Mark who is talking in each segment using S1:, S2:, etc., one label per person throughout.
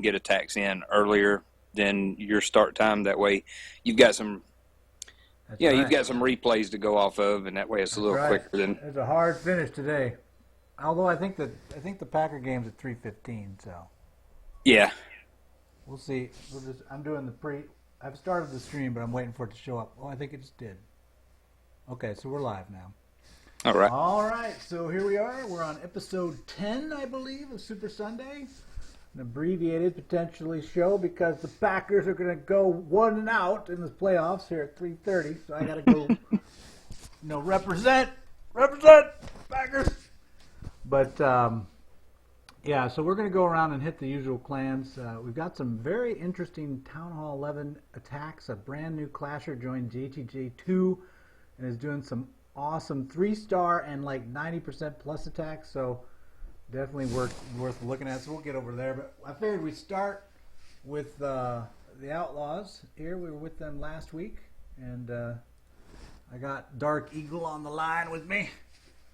S1: get attacks in earlier than your start time. That way, you've got some.
S2: That's
S1: Yeah,
S2: right.
S1: you've got some replays to go off of, and that way it's a
S2: That's
S1: little
S2: right.
S1: quicker than.
S2: It's a hard finish today. Although I think the Packer game's at 3:15, so
S1: Yeah.
S2: we'll see. I'm doing the pre. I've started the stream, but I'm waiting for it to show up. Oh, I think it just did. Okay, so we're live now.
S1: All right.
S2: All right, so here we are. We're on episode 10, I believe, of Super Sunday. An abbreviated, potentially, show because the Packers are going to go 1-out in the playoffs here at 3:30. So I got to go, represent Packers. But yeah, so we're going to go around and hit the usual clans. We've got some very interesting Town Hall 11 attacks. A brand new clasher joined JTJU and is doing some awesome 3-star and like 90% plus attacks. So definitely worth looking at. So we'll get over there. But I figured we'd start with the Outlaws here. We were with them last week, and I got Dark Eagle on the line with me.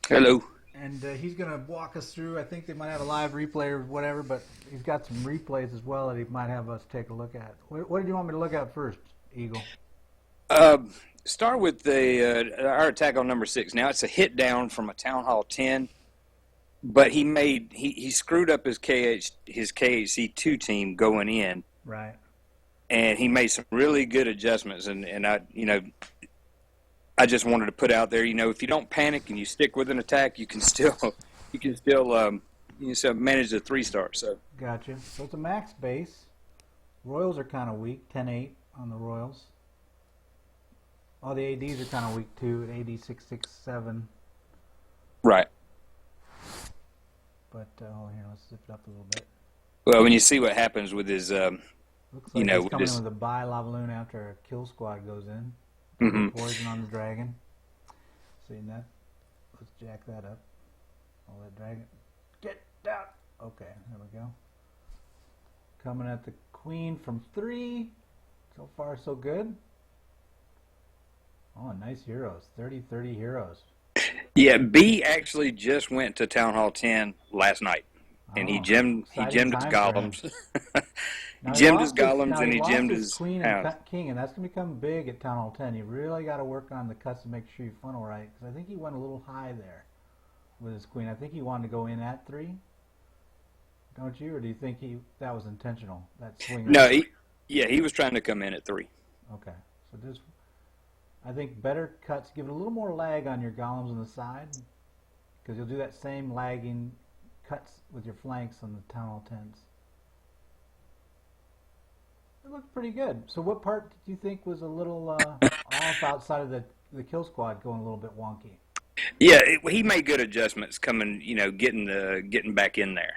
S1: Hello.
S2: And he's going to walk us through. I think they might have a live replay or whatever, but he's got some replays as well that he might have us take a look at. What did you want me to look at first, Eagle?
S1: Start with our attack on number 6. Now it's a hit down from a Town Hall 10, but he screwed up his KHC2 team going in.
S2: Right.
S1: And he made some really good adjustments, and I just wanted to put out there, if you don't panic and you stick with an attack, you can still manage the 3-star. So
S2: gotcha. So it's a max base. Royals are kind of weak, 10-8 on the Royals. All the ADs are kind of weak too, at AD 667.
S1: right.
S2: But here, let's zip it up a little bit.
S1: Well, when you see what happens with his,
S2: Looks like he's coming
S1: his,
S2: in with a buy Lavaloon after a kill squad goes in.
S1: mm-hmm.
S2: Poison on the dragon. Seen that? Let's jack that up. All that dragon. Get down. Okay, there we go. Coming at the queen from 3. So far, so good. Oh, nice heroes. 30-30 heroes.
S1: Yeah, B actually just went to Town Hall 10 last night, and he gemmed his golems.
S2: Now,
S1: gemmed his golems, and he
S2: lost
S1: gemmed his
S2: queen
S1: hounds.
S2: and king, and that's going to become big at Town Hall 10. You really got to work on the cuts to make sure you funnel right, because I think he went a little high there with his queen. I think he wanted to go in at 3. Don't you? Or do you think that was intentional, that swing?
S1: No, he was trying to come in at 3.
S2: Okay. So just, I think better cuts, give it a little more lag on your golems on the side, because you'll do that same lagging cuts with your flanks on the Town Hall 10s. It looked pretty good. So what part did you think was a little off outside of the kill squad going a little bit wonky?
S1: Yeah, he made good adjustments coming, getting back in there.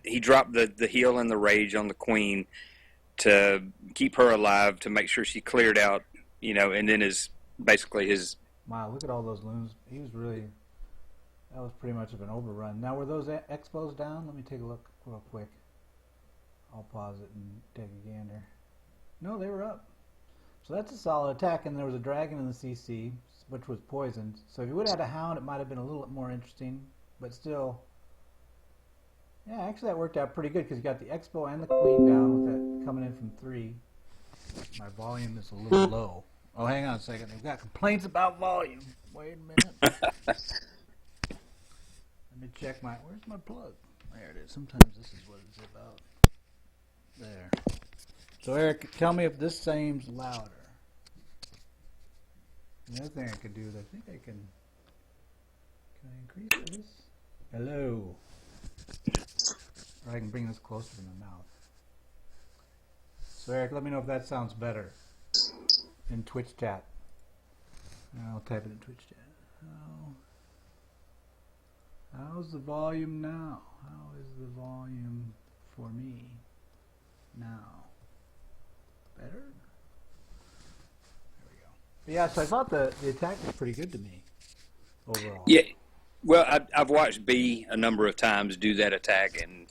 S1: He dropped the heal and the rage on the queen to keep her alive, to make sure she cleared out, and then basically his.
S2: Wow, look at all those loons. That was pretty much of an overrun. Now, were those expos down? Let me take a look real quick. I'll pause it and take a gander. No, they were up. So that's a solid attack, and there was a dragon in the CC, which was poisoned. So if you would have had a hound, it might have been a little more interesting, but still. Yeah, actually that worked out pretty good, because you got the expo and the queen down with that coming in from 3. My volume is a little low. Oh, hang on a second. They've got complaints about volume. Wait a minute. Let me check where's my plug? There it is. Sometimes this is what it's about. There. So Eric, tell me if this seems louder. The other thing I could do is I think I can I increase this? Hello. Or I can bring this closer to my mouth. So Eric, let me know if that sounds better in Twitch chat. I'll type it in Twitch chat. How's the volume now? How is the volume for me now? Better? There we go. But yeah, so I thought the attack was pretty good to me overall.
S1: Yeah, well, I've watched B a number of times do that attack, and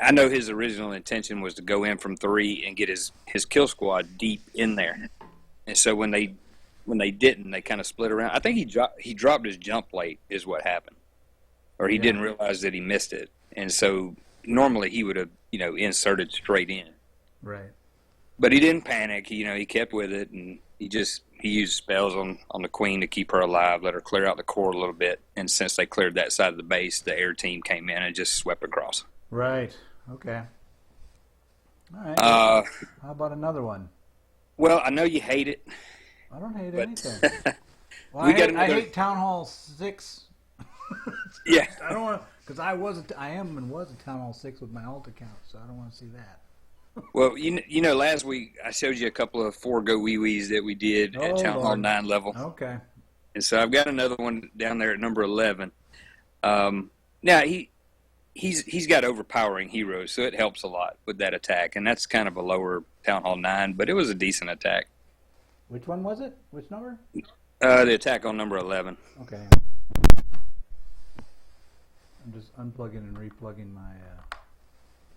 S1: I know his original intention was to go in from 3 and get his kill squad deep in there. And so when they didn't, they kind of split around. I think he dropped his jump late is what happened, or he didn't realize that he missed it, and so normally he would have, inserted straight in.
S2: Right.
S1: But he didn't panic. He kept with it, and he used spells on the queen to keep her alive, let her clear out the core a little bit. And since they cleared that side of the base, the air team came in and just swept across.
S2: Right. Okay. All right. How about another one?
S1: Well, I know you hate it.
S2: I don't hate
S1: but
S2: anything. Well, I hate Town Hall 6.
S1: Yeah.
S2: I don't want because I was a Town Hall 6 with my alt account, so I don't want to see that.
S1: Well, last week I showed you a couple of 4 go wee wees that we did at Town Hall 9 level.
S2: Okay.
S1: And so I've got another one down there at number 11. Now he's got overpowering heroes, so it helps a lot with that attack, and that's kind of a lower Town Hall 9, but it was a decent attack.
S2: Which one was it? Which number?
S1: The attack on number 11.
S2: Okay. I'm just unplugging and replugging my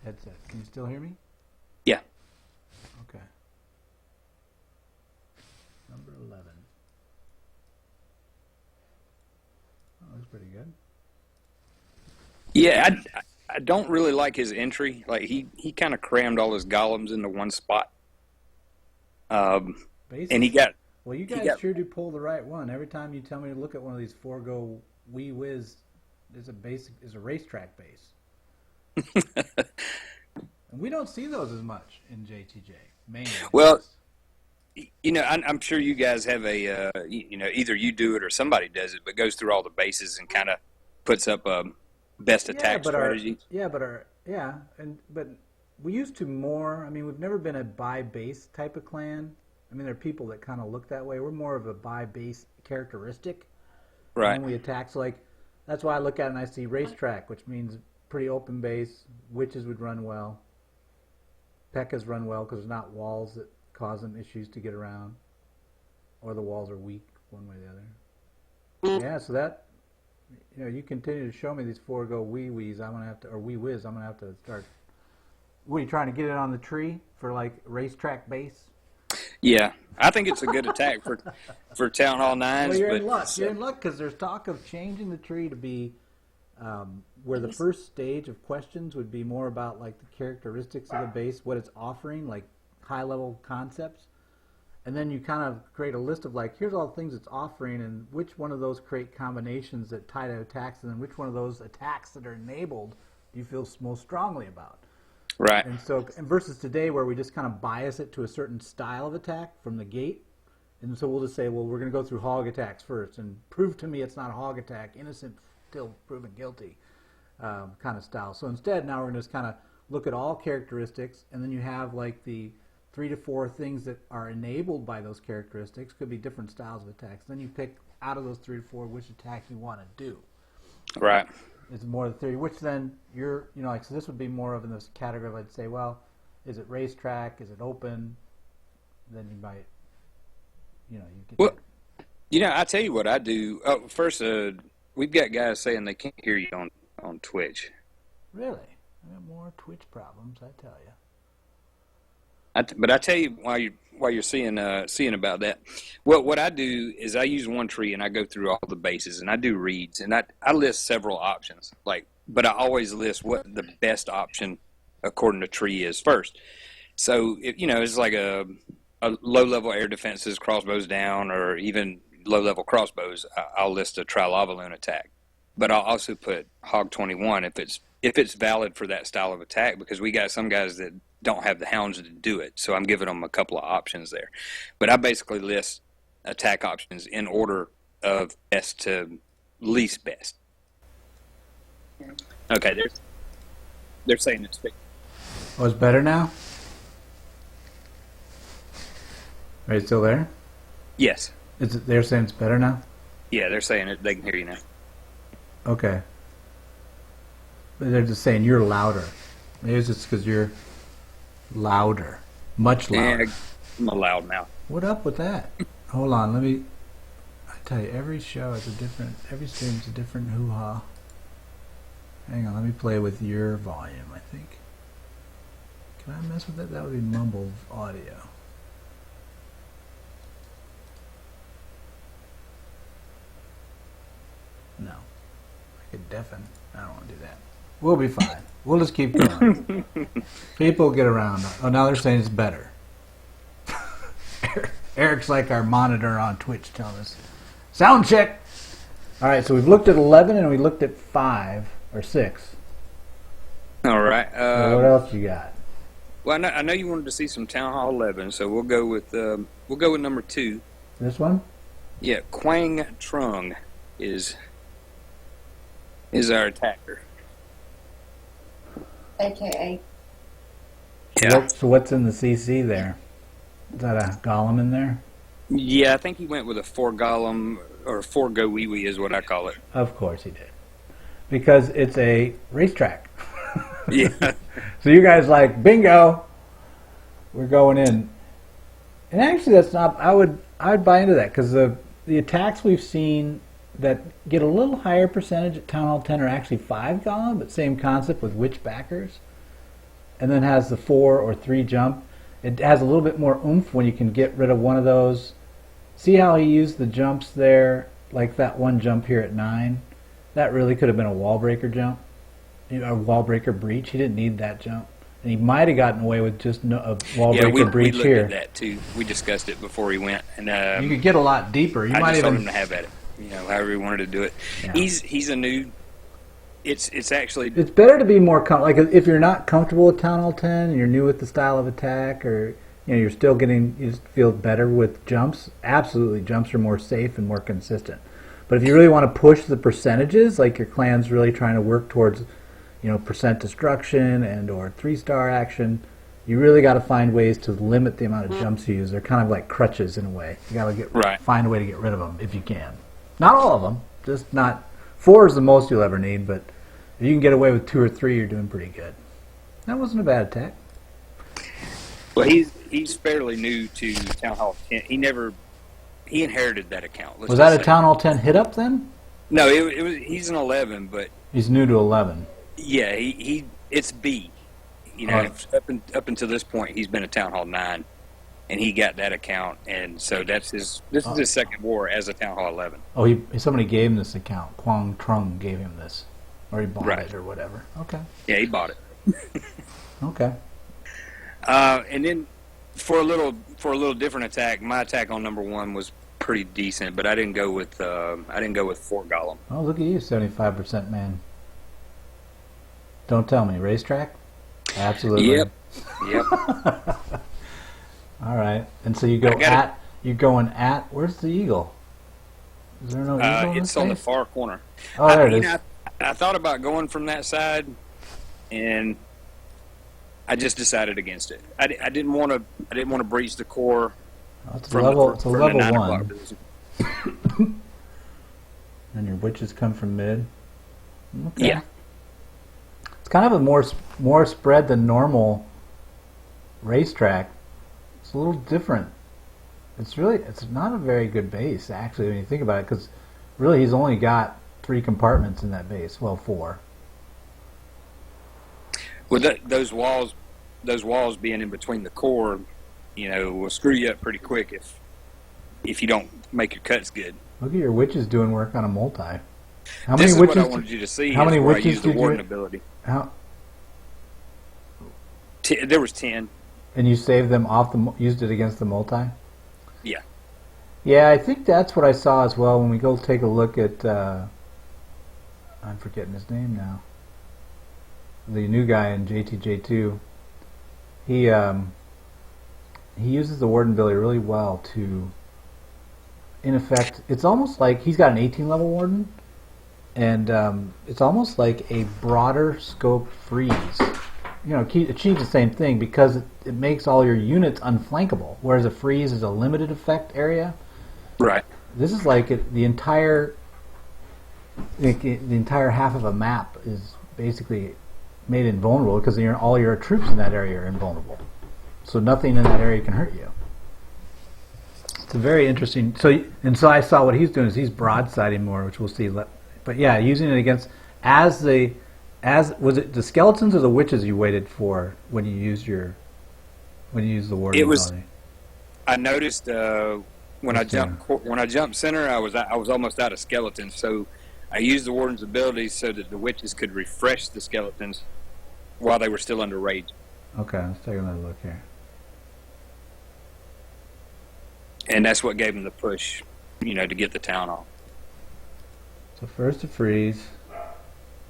S2: headset. Can you still hear me?
S1: Yeah.
S2: Okay. Number 11. Oh, that's pretty good.
S1: Yeah, I don't really like his entry. Like he kind of crammed all his golems into one spot.
S2: Basically,
S1: and he got.
S2: Well, you guys sure do pull the right one. Every time you tell me to look at one of these 4 go wee whiz, is a racetrack base. And we don't see those as much in JTJ, mainly.
S1: Well, I'm sure you guys have a, either you do it or somebody does it, but goes through all the bases and kind of puts up a best attack strategy.
S2: But we used to more. I mean, we've never been a buy base type of clan. I mean, there are people that kind of look that way. We're more of a buy base characteristic.
S1: Right.
S2: When we attack, so that's why I look at it and I see racetrack, which means pretty open base. Witches would run well. P.E.K.K.A.s run well because there's not walls that cause them issues to get around, or the walls are weak one way or the other. Yeah, so that you continue to show me these 4 go wee wees. I'm gonna have to, or wee whiz. I'm gonna have to start. What are you trying to get it on the tree for racetrack base?
S1: Yeah, I think it's a good attack for Town Hall 9s.
S2: Well, you're in luck. You're in luck because there's talk of changing the tree to be where the first stage of questions would be more about the characteristics of the base, what it's offering, like high-level concepts. And then you kind of create a list of here's all the things it's offering and which one of those create combinations that tie to attacks, and then which one of those attacks that are enabled do you feel most strongly about.
S1: Right.
S2: And so, versus today where we just kind of bias it to a certain style of attack from the gate. And so we'll just say, well, we're going to go through hog attacks first and prove to me it's not a hog attack, innocent still proven guilty kind of style. So instead, now we're going to just kind of look at all characteristics, and then you have the 3 to 4 things that are enabled by those characteristics. Could be different styles of attacks. Then you pick out of those 3 to 4 which attack you want to do.
S1: Right.
S2: It's more the theory, which then so this would be more of in this category of, I'd say, well, is it racetrack? Is it open? Then you might, you get.
S1: Well, I tell you what I do. Oh, first, we've got guys saying they can't hear you on Twitch.
S2: Really? I got more Twitch problems, I tell you.
S1: But I tell you while you're seeing about that, what I do is I use one tree and I go through all the bases and I do reads and I list several options, but I always list what the best option according to tree is first. So it's like a low level air defenses, crossbows down, or even low level crossbows. I'll list a Trilobaloon attack, but I'll also put Hog 21 if it's valid for that style of attack, because we got some guys that don't have the hounds to do it, so I'm giving them a couple of options there. But I basically list attack options in order of best to least best. Okay, they're saying it's fixed.
S2: Oh, it's better now? Are you still there?
S1: Yes.
S2: They're saying it's better now?
S1: Yeah, they're saying it. They can hear you now.
S2: Okay. But they're just saying you're louder. Maybe it's just because you're louder. Much louder.
S1: Yeah, I'm a loud mouth.
S2: What up with that? Hold on, I tell you, every stream's a different hoo-ha. Hang on, let me play with your volume, I think. Can I mess with that? That would be mumbled audio. No. I could deafen. I don't want to do that. We'll be fine. We'll just keep going. People get around. Oh, now they're saying it's better. Eric's like our monitor on Twitch telling us. Sound check! All right, so we've looked at 11 and we looked at 5 or 6.
S1: All right.
S2: What else you got?
S1: Well, I know you wanted to see some Town Hall 11, so we'll go with number 2.
S2: This one?
S1: Yeah, Quang Trung is our attacker.
S3: AKA.
S1: Yeah.
S2: So what's in the CC there? Is that a golem in there?
S1: Yeah, I think he went with a 4 golem or 4 go wee wee is what I call it.
S2: Of course he did. Because it's a racetrack.
S1: Yeah.
S2: So you guys like, bingo, we're going in. And actually that's not, I'd buy into that because the attacks we've seen that get a little higher percentage at Town Hall 10 are actually 5 golem, but same concept with witch backers. And then has the 4 or 3 jump. It has a little bit more oomph when you can get rid of one of those. See how he used the jumps there, like that one jump here at 9? That really could have been a wall breaker jump, a wall breaker breach. He didn't need that jump. And he might have gotten away with just a wall breaker breach
S1: we looked
S2: here.
S1: at that too. We discussed it before he went. And
S2: you could get a lot deeper. You
S1: I
S2: might
S1: just
S2: even
S1: told him to have at it. However he wanted to do it. Yeah. He's a new. It's actually.
S2: It's better to be more like if you're not comfortable with Town Hall 10 and you're new with the style of attack, or you're still you just feel better with jumps. Absolutely, jumps are more safe and more consistent. But if you really want to push the percentages, like your clan's really trying to work towards, percent destruction and or 3-star action, you really got to find ways to limit the amount of jumps you use. They're kind of like crutches in a way. You got to find a way to get rid of them if you can. Not all of them, just not. 4 is the most you'll ever need, but if you can get away with 2 or 3, you're doing pretty good. That wasn't a bad attack.
S1: Well, he's fairly new to Town Hall 10. He inherited that account.
S2: Was that a Town Hall 10 hit up then?
S1: No, he's an 11, but
S2: he's new to 11.
S1: Yeah, it's B. Up until this point, he's been a Town Hall 9, and he got that account, and so this is his second war as a Town Hall 11.
S2: Oh, somebody gave him this account. Quang Trung gave him this, or he bought it or whatever. Okay.
S1: Yeah, he bought it.
S2: Okay.
S1: And then for a little different attack, my attack on number 1 was pretty decent, but I didn't go with 4 golem.
S2: Oh, look at you, 75% man. Don't tell me racetrack. Absolutely.
S1: Yep.
S2: All right, and so you go you're going at. Where's the eagle? Is there no eagle?
S1: It's on the far corner.
S2: Oh, there it is.
S1: I thought about going from that side, and I just decided against it. I didn't want to breach the core.
S2: Oh, it's a level 1. And your witches come from mid. Okay.
S1: Yeah.
S2: It's kind of a more spread than normal racetrack. It's a little different. It's not a very good base actually when you think about it, because really he's only got 3 compartments in that base. Well, 4.
S1: Well, those walls being in between the core, will screw you up pretty quick if you don't make your cuts good.
S2: Look at your witches doing work on a multi.
S1: This is what I wanted you to see.
S2: How many witches
S1: I used the
S2: did
S1: warden ability? There was 10.
S2: And you saved them used it against the multi?
S1: Yeah.
S2: Yeah, I think that's what I saw as well when we go take a look at, I'm forgetting his name now, the new guy in JTJU. He uses the warden ability really well to, in effect, it's almost like he's got an 18 level warden, and it's almost like a broader scope freeze. Achieves the same thing because it makes all your units unflankable, whereas a freeze is a limited effect area.
S1: Right.
S2: This is like the entire half of a map is basically made invulnerable because all your troops in that area are invulnerable. So nothing in that area can hurt you. It's a very interesting. So I saw what he's doing is he's broadsiding more, which we'll see. But yeah, using it against was it the skeletons or the witches you waited for when you used the warden ability?
S1: I noticed when I jumped center, I was almost out of skeletons, so I used the warden's ability so that the witches could refresh the skeletons while they were still under rage.
S2: Okay, let's take another look here.
S1: And that's what gave them the push, to get the town off.
S2: So first to freeze.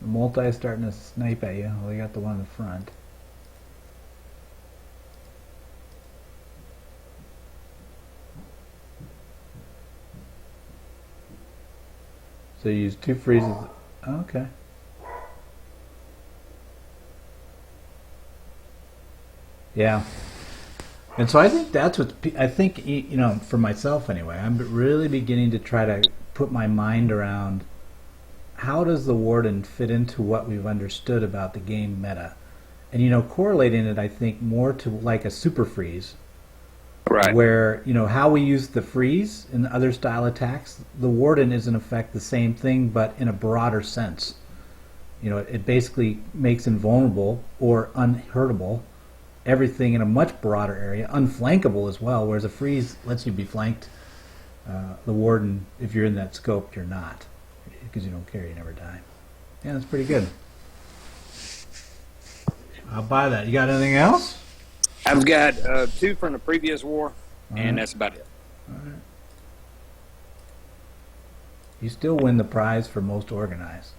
S2: The multi is starting to snipe at you. Well, you got the one in the front. So you use 2 freezes. Okay. Yeah. And so I think that's what I think, for myself anyway, I'm really beginning to try to put my mind around how does the Warden fit into what we've understood about the game meta. And, correlating it, I think, more to like a super freeze.
S1: Right.
S2: Where, how we use the freeze in other style attacks, the Warden is in effect the same thing, but in a broader sense. It basically makes invulnerable or unhurtable everything in a much broader area, unflankable as well, whereas a freeze lets you be flanked. The Warden, if you're in that scope, you're not, because you don't care, you never die. Yeah, that's pretty good. I'll buy that. You got anything else?
S1: I've got 2 from the previous war, and that's about it.
S2: All right. You still win the prize for most organized.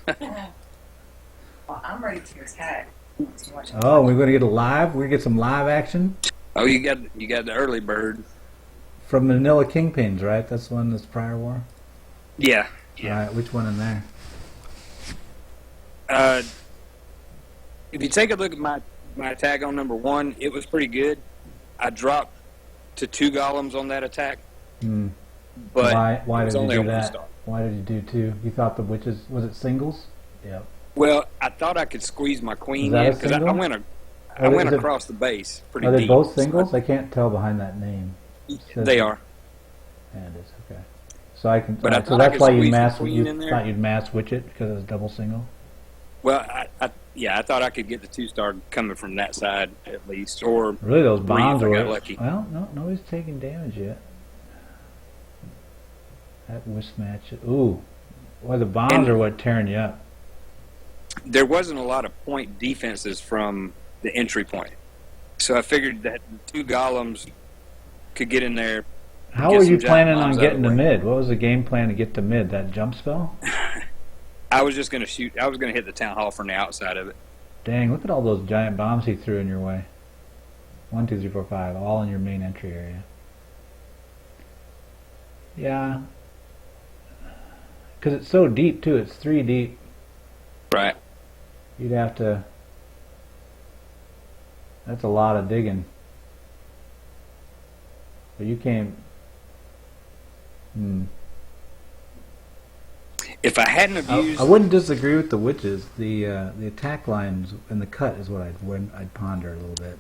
S3: Well, I'm ready to attack.
S2: Oh, we're going to get a live? We're going to get some live action?
S1: Oh, you got the early bird.
S2: From Manila Kingpins, right? That's the one that's prior war?
S1: Yeah.
S2: All right, which one in there?
S1: If you take a look at my attack on number 1, it was pretty good. I dropped to 2 golems on that attack. But
S2: why did you do
S1: on
S2: that? Why did you do 2? You thought the witches, was it singles? Yep.
S1: Well, I thought I could squeeze my queen
S2: that
S1: in
S2: a
S1: because
S2: single?
S1: I went across the base pretty
S2: Are they
S1: deep.
S2: both singles? I can't tell behind that name.
S1: They are.
S2: Yeah, it is, okay. So I can.
S1: But I
S2: so
S1: thought I
S2: that's
S1: could
S2: why you
S1: squeeze the
S2: mass.
S1: queen
S2: You
S1: in there.
S2: thought you'd mass witch it because it was double single.
S1: Well, I thought I could get the 2-star coming from that side at least, or
S2: Really, those
S1: breathe
S2: bombs
S1: if I
S2: were.
S1: got lucky.
S2: Well, no, nobody's taking damage yet. That wisp match. Ooh, boy, the bombs are what tearing you up.
S1: There wasn't a lot of point defenses from the entry point, so I figured that the 2 golems could get in there.
S2: How
S1: get
S2: were
S1: some
S2: you
S1: giant
S2: planning on
S1: bombs out
S2: getting
S1: of
S2: to
S1: the way.
S2: mid? What was the game plan to get to mid? That jump spell?
S1: I was just going to shoot. I was going to hit the town hall from the outside of it.
S2: Dang! Look at all those giant bombs he threw in your way. 1, 2, 3, 4, 5, all in your main entry area. Yeah. Because it's so deep too. It's 3 deep.
S1: Right.
S2: You'd have to. That's a lot of digging. But you came.
S1: If I hadn't have used,
S2: I wouldn't disagree with the witches. The attack lines and the cut is what I'd ponder a little bit.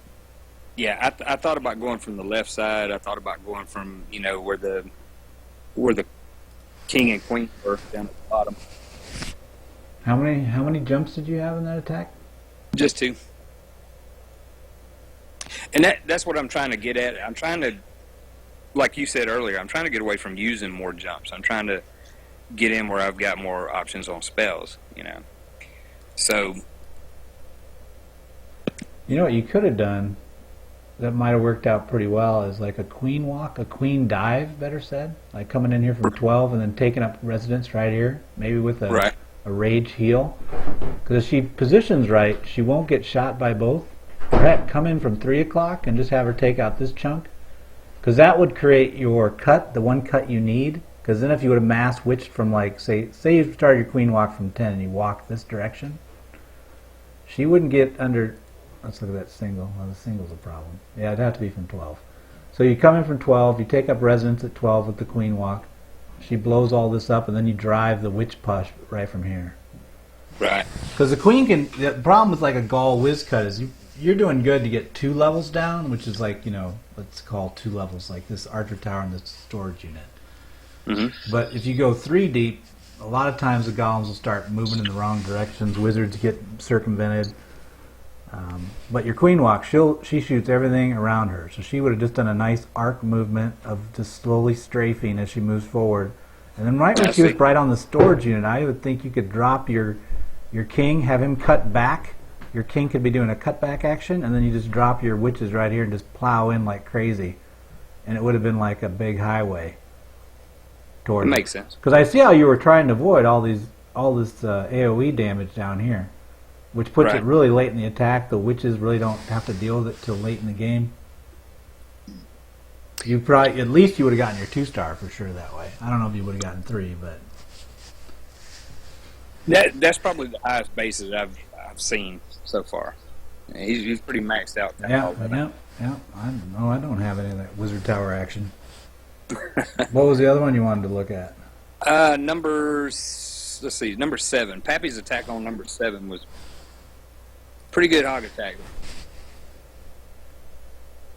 S1: yeah, I thought about going from the left side. I thought about going from where the king and queen were down at the bottom.
S2: How many jumps did you have in that attack?
S1: Just 2. And that's what I'm trying to get at. I'm trying to, like you said earlier, I'm trying to get away from using more jumps. I'm trying to get in where I've got more options on spells, So,
S2: What you could have done that might have worked out pretty well is like a queen walk, a queen dive, better said, like coming in here from 12 and then taking up residence right here, maybe with a rage heal. Because if she positions right, she won't get shot by both. Or heck, come in from 3 o'clock and just have her take out this chunk. Because that would create your cut, the one cut you need. Because then if you would have mass witched from like, say you started your queen walk from 10 and you walk this direction, she wouldn't get under, let's look at that single. Well, the single's a problem. Yeah, it'd have to be from 12. So you come in from 12, you take up residence at 12 with the queen walk. She blows all this up and then you drive the witch push right from here.
S1: right.
S2: Because the queen can, the problem with like a Gaul whiz cut is you're doing good to get 2 levels down, which is like, let's call 2 levels, like this archer tower and this storage unit.
S1: Mm-hmm.
S2: But if you go 3 deep, a lot of times the golems will start moving in the wrong directions. Wizards get circumvented. But your queen walk, she shoots everything around her. So she would have just done a nice arc movement of just slowly strafing as she moves forward. And then right when she was right on the storage unit, I would think you could drop your king, have him cut back your king could be doing a cutback action, and then you just drop your witches right here and just plow in like crazy, and it would have been like a big highway.
S1: It makes sense.
S2: Because I see how you were trying to avoid all this AOE damage down here, which puts it really late in the attack. The witches really don't have to deal with it till late in the game. You probably, at least you would have gotten your 2-star for sure that way. I don't know if you would have gotten 3, but
S1: that's probably the highest bases I've seen so far. He's pretty maxed out.
S2: Yeah. I don't have any of that wizard tower action. What was the other one you wanted to look at?
S1: Number 7. Pappy's attack on number 7 was pretty good hog attack.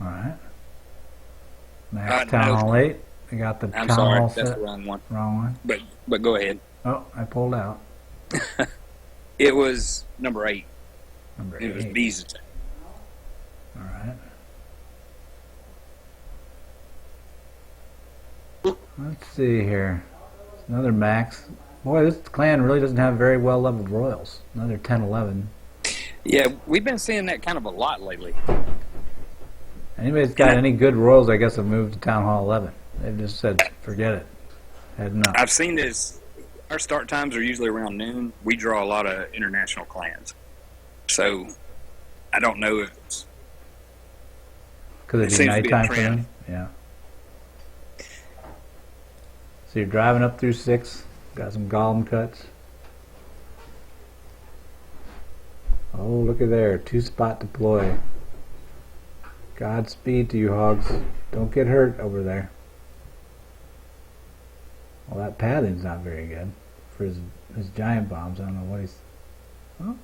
S2: All right. Max Town Hall 8. I got the
S1: I'm
S2: Town
S1: sorry,
S2: Hall
S1: that's
S2: set.
S1: the wrong one.
S2: Wrong one.
S1: But go ahead.
S2: Oh, I pulled out.
S1: It was number 8.
S2: Number 8.
S1: It was B's attack.
S2: All right. Let's see here. Another max. Boy, this clan really doesn't have very well leveled royals. Another 10, 11.
S1: Yeah, we've been seeing that kind of a lot lately.
S2: Anybody's got any good royals, I guess, have moved to Town Hall 11. They've just said, forget it. Heading up.
S1: I've seen this. Our start times are usually around noon. We draw a lot of international clans. So, I don't know if it's...
S2: Because it'd be nighttime for them? Yeah. So you're driving up through 6. Got some golem cuts. Oh, look at there. 2-spot deploy. Godspeed to you, hogs. Don't get hurt over there. Well, that padding's not very good for his giant bombs. I don't know what he's... Oh.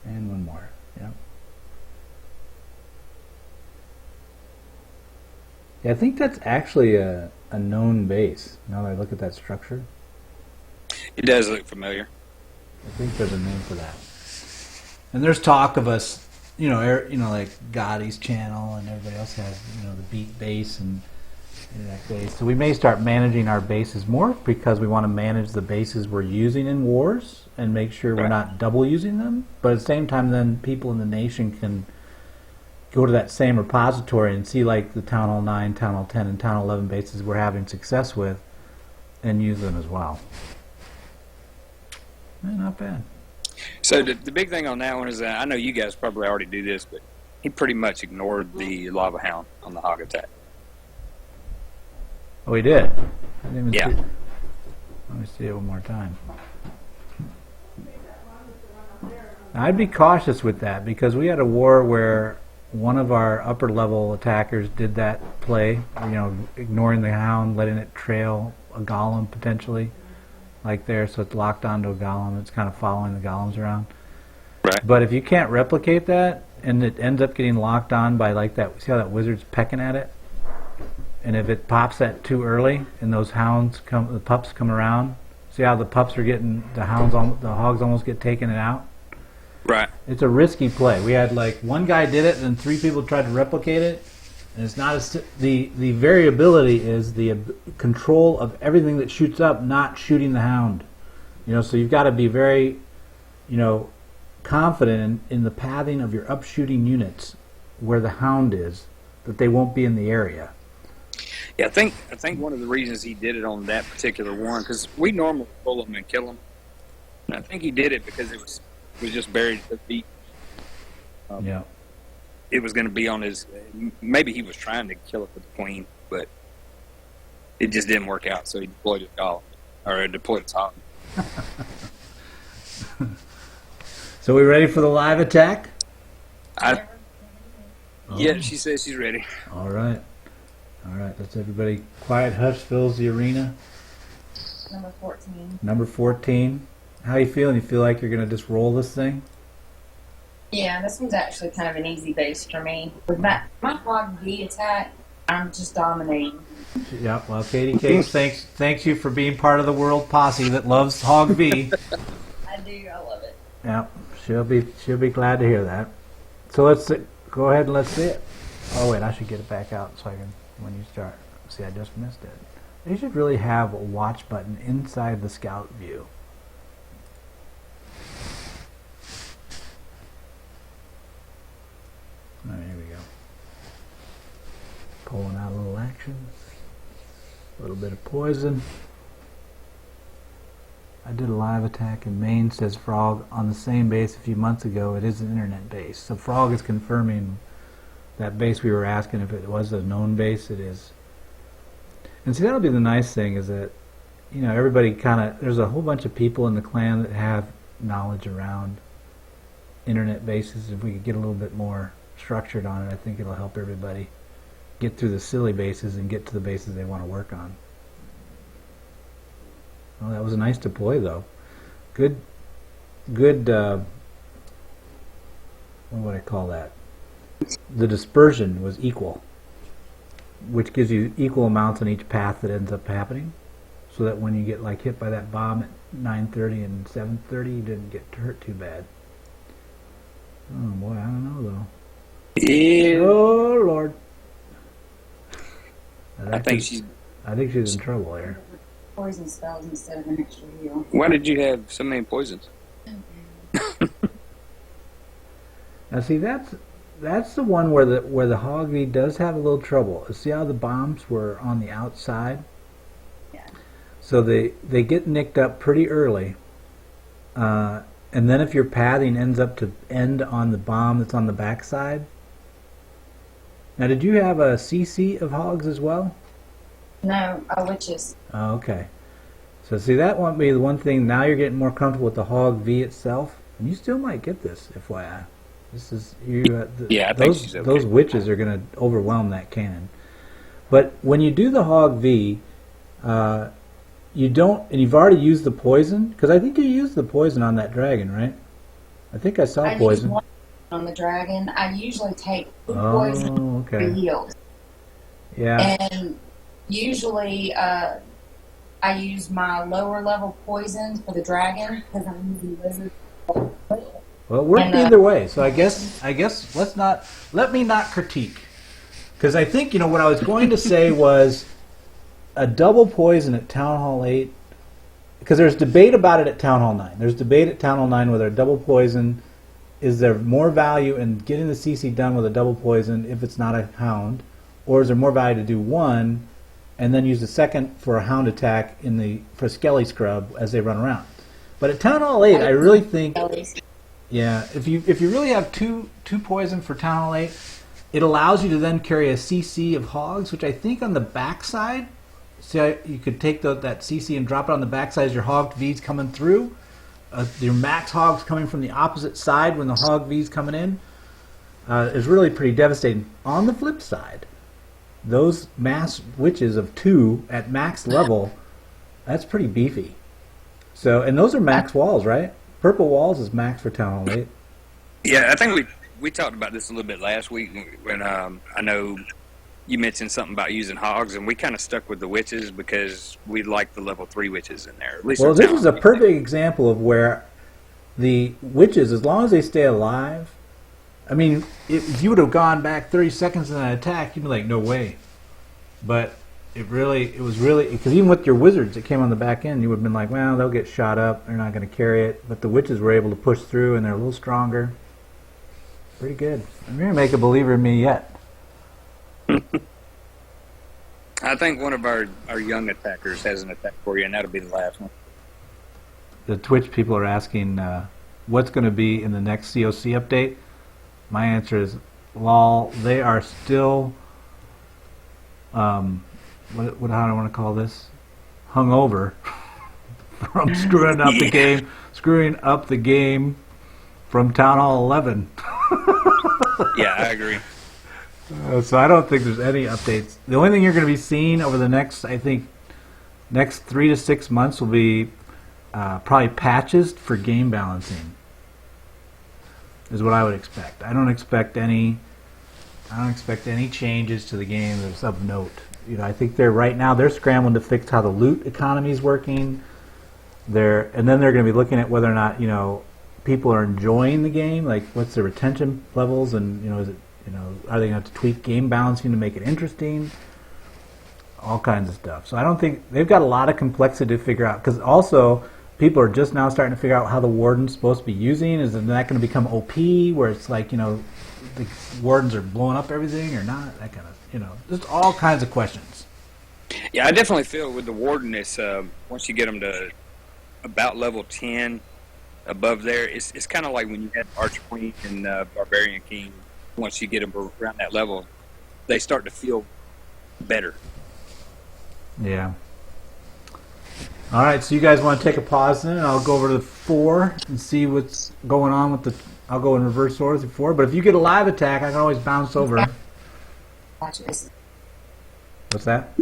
S2: And one more. Yep. Yeah, I think that's actually a known base, now that I look at that structure.
S1: It does look familiar.
S2: I think there's a name for that. And there's talk of us, like Gotti's channel and everybody else has, the beat base and that base. So we may start managing our bases more because we want to manage the bases we're using in wars and make sure we're not double using them. But at the same time, then people in the nation can go to that same repository and see like the Town Hall 9, Town Hall 10, and Town Hall 11 bases we're having success with and use them as well. Not bad.
S1: So the big thing on that one is that I know you guys probably already do this, but he pretty much ignored the Lava Hound on the hog attack.
S2: Oh, he did? I didn't even
S1: Yeah.
S2: see it. Let me see it one more time. I'd be cautious with that because we had a war where one of our upper level attackers did that play, ignoring the hound, letting it trail a golem potentially, like there, so it's locked onto a golem. It's kind of following the golems around.
S1: Right.
S2: But if you can't replicate that, and it ends up getting locked on by like that, see how that wizard's pecking at it? And if it pops that too early, and those the pups come around, see how the pups are getting, the hogs almost get taken out?
S1: Right.
S2: It's a risky play. We had like one guy did it, and 3 people tried to replicate it, and it's not the variability is the control of everything that shoots up, not shooting the hound. So you've got to be very, confident in the pathing of your upshooting units where the hound is, that they won't be in the area.
S1: Yeah, I think one of the reasons he did it on that particular one, because we normally pull them and kill them, and I think he did it because it was just buried so deep.
S2: Yeah.
S1: It was going to be on his. Maybe he was trying to kill it with the queen, but it just didn't work out. So he deployed his golem, or deployed his hog.
S2: So we ready for the live attack?
S1: Yeah, she says she's ready.
S2: All right. Let's everybody quiet. Hush fills the arena.
S3: Number 14.
S2: Number 14. How you feeling? You feel like you're going to just roll this thing?
S3: Yeah, this one's actually kind of an easy base for me. With my hog V attack, I'm just dominating.
S2: Yeah, well, Katie Cakes, thanks you for being part of the world posse that loves Hog V.
S3: I do, I love it.
S2: Yeah, she'll be glad to hear that. So let's go ahead and let's see it. Oh wait, I should get it back out so I can when you start. See, I just missed it. They should really have a watch button inside the scout view. All right, here we go. Pulling out a little action. A little bit of poison. I did a live attack in Maine, says Frog, on the same base a few months ago. It is an internet base. So Frog is confirming that base we were asking if it was a known base. It is. And see, that'll be the nice thing is that, everybody there's a whole bunch of people in the clan that have knowledge around internet bases. If we could get a little bit more structured on it, I think it'll help everybody get through the silly bases and get to the bases they want to work on. Well, that was a nice deploy, though. Good, what would I call that? The dispersion was equal, which gives you equal amounts on each path that ends up happening, so that when you get hit by that bomb at 9:30 and 7:30, you didn't get hurt too bad. Oh boy, I don't know though.
S1: Yeah.
S2: Oh Lord.
S1: I think she's
S2: in trouble here.
S3: Poison spells instead of an extra heal.
S1: Why did you have so many poisons?
S2: Now see, that's the one where the Hog V does have a little trouble. See how the bombs were on the outside?
S3: Yeah.
S2: So they get nicked up pretty early. And then if your pathing ends up to end on the bomb that's on the backside. Now, did you have a CC of hogs as well?
S3: No, witches.
S2: Oh, okay. So see, that won't be the one thing. Now you're getting more comfortable with the Hog V itself, and you still might get this, FYI. This is
S1: I think she's okay.
S2: Those witches are going to overwhelm that cannon. But when you do the Hog V, you don't, and you've already used the poison, because I think you used the poison on that dragon, right? I think I saw poison.
S3: Used one on the dragon. I usually take poison for heals.
S2: Yeah.
S3: And usually I use my lower level poison for the dragon because I'm using wizard.
S2: Well, it worked either way. So I guess let me not critique, because I think what I was going to say was a double poison at Town Hall 8, because there's debate about it at Town Hall 9. There's debate at Town Hall 9 whether a double poison, is there more value in getting the CC done with a double poison if it's not a hound, or is there more value to do one and then use the second for a hound attack for Skelly Scrub as they run around. But at Town Hall 8, I really think, yeah, if you really have two poison for Town Hall 8, it allows you to then carry a CC of hogs, which I think on the backside, see, you could take that CC and drop it on the backside as your hog V's coming through. Your max hogs coming from the opposite side when the hog V's coming in is really pretty devastating. On the flip side, those mass witches of 2 at max level, that's pretty beefy. So, and those are max walls, right? Purple walls is max for Town Hall 8.
S1: Yeah, I think we talked about this a little bit last week when I know you mentioned something about using hogs, and we kind of stuck with the witches because we like the level 3 witches in there. At least
S2: well, this is a perfect example of where the witches, as long as they stay alive, I mean, if you would have gone back 30 seconds in an attack, you'd be like, no way. But it was really, because even with your wizards that came on the back end, you would have been like, well, they'll get shot up, they're not going to carry it. But the witches were able to push through, and they're a little stronger. Pretty good. I'm going to make a believer in me yet.
S1: I think one of our young attackers has an attack for you, and that'll be the last one.
S2: The Twitch people are asking what's going to be in the next COC update. My answer is, lol, they are still, how do I want to call this? Hungover from screwing up the game from Town Hall 11.
S1: Yeah, I agree.
S2: So I don't think there's any updates. The only thing you're going to be seeing over the next 3 to 6 months will be probably patches for game balancing. Is what I would expect. I don't expect any changes to the game that's of note. I think they're scrambling to fix how the loot economy is working. And then they're going to be looking at whether or not people are enjoying the game. Like, what's the retention levels, and is it are they going to have to tweak game balancing to make it interesting? All kinds of stuff. So I don't think they've got a lot of complexity to figure out, because also people are just now starting to figure out how the warden's supposed to be using. Is that going to become OP, where it's like, the wardens are blowing up everything or not? That kind of, just all kinds of questions.
S1: Yeah, I definitely feel with the warden, it's once you get them to about level 10 above there, it's kind of like when you had Archer Queen and Barbarian King. Once you get them around that level, they start to feel better.
S2: Yeah. All right, so you guys want to take a pause then, and I'll go over to the 4 and see what's going on with the. I'll go in reverse order with the 4. But if you get a live attack, I can always bounce over.
S3: Watch this.
S2: What's that?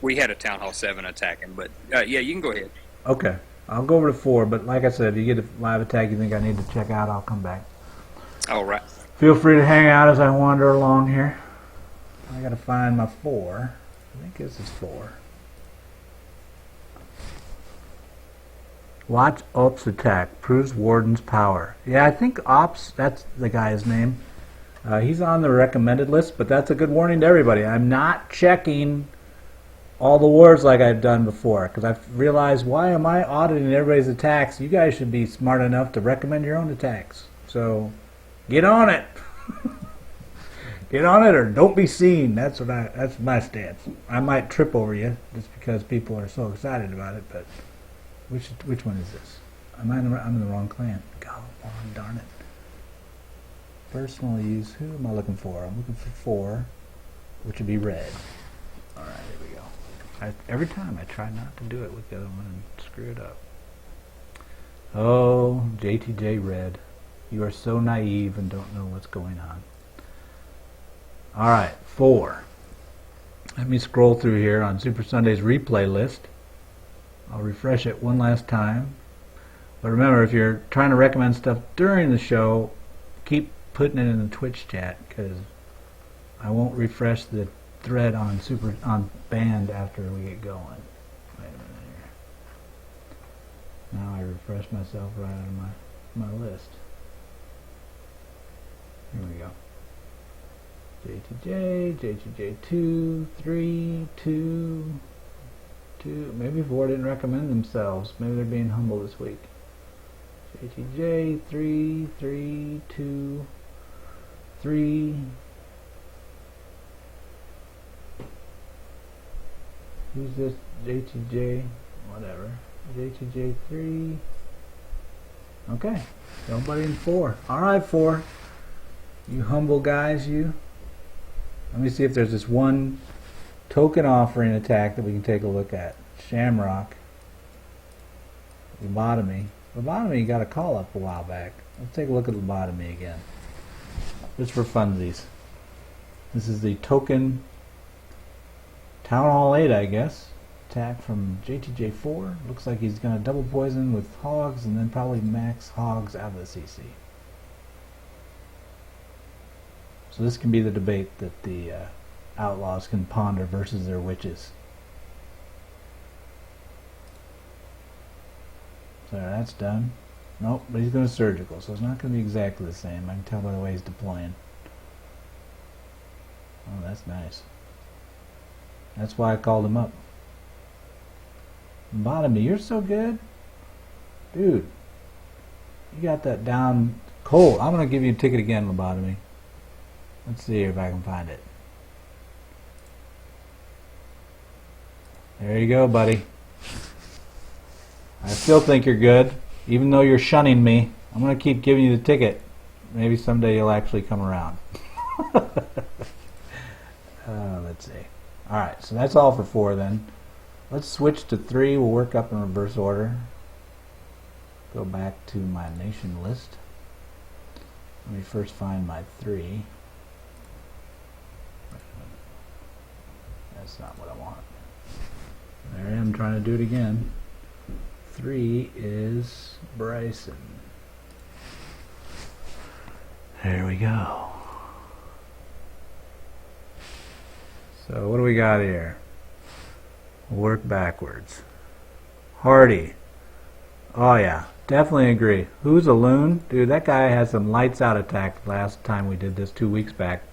S1: We had a Town Hall 7 attacking, but yeah, you can go ahead.
S2: Okay, I'll go over to 4. But like I said, if you get a live attack you think I need to check out, I'll come back.
S1: All right.
S2: Feel free to hang out as I wander along here. I got to find my 4. I think this is 4. Watch Ops attack. Proves Warden's power. Yeah, I think Ops, that's the guy's name. He's on the recommended list, but that's a good warning to everybody. I'm not checking all the wars like I've done before, because I've realized, why am I auditing everybody's attacks? You guys should be smart enough to recommend your own attacks. So, get on it. Get on it or don't be seen. That's my stance. I might trip over you just because people are so excited about it, but which one is this? I'm in the wrong clan. Go on, darn it. Personal use. Who am I looking for? I'm looking for 4, which would be red. All right, here we go. Every time I try not to do it with the other one and screw it up. Oh, JTJ Red. You are so naive and don't know what's going on. All right, 4. Let me scroll through here on Super Sunday's replay list. I'll refresh it one last time. But remember, if you're trying to recommend stuff during the show, keep putting it in the Twitch chat, because I won't refresh the thread on band after we get going. Wait a minute here. Now I refresh myself right out of my list. Here we go. JTJ, JTJ2, 3, 2, 2. Maybe 4 didn't recommend themselves. Maybe they're being humble this week. JTJ, 3, 3, 2, 3. Who's this? JTJ, whatever. JTJ 3. Okay, nobody in 4. All right, 4. You humble guys, you. Let me see if there's this one token offering attack that we can take a look at. Shamrock. Lobotomy. Lobotomy got a call up a while back. Let's take a look at lobotomy again. Just for funsies. This is the token Town Hall 8, I guess. Attack from JTJ4. Looks like he's going to double poison with hogs and then probably max hogs out of the CC. So this can be the debate that the outlaws can ponder versus their witches. So that's done. Nope, but he's going to surgical, so it's not going to be exactly the same. I can tell by the way he's deploying. Oh, that's nice. That's why I called him up. Lobotomy, you're so good. Dude, you got that down cold. I'm going to give you a ticket again, Lobotomy. Let's see if I can find it. There you go, buddy. I still think you're good. Even though you're shunning me, I'm going to keep giving you the ticket. Maybe someday you'll actually come around. Let's see. Alright, so that's all for 4 then. Let's switch to 3. We'll work up in reverse order. Go back to my nation list. Let me first find my 3. That's not what I want. There I am trying to do it again. 3 is Bryson. There we go. So what do we got here? We'll work backwards. Hardy. Oh yeah, definitely agree. Who's a loon? Dude, that guy had some lights out attack last time we did this 2 weeks back.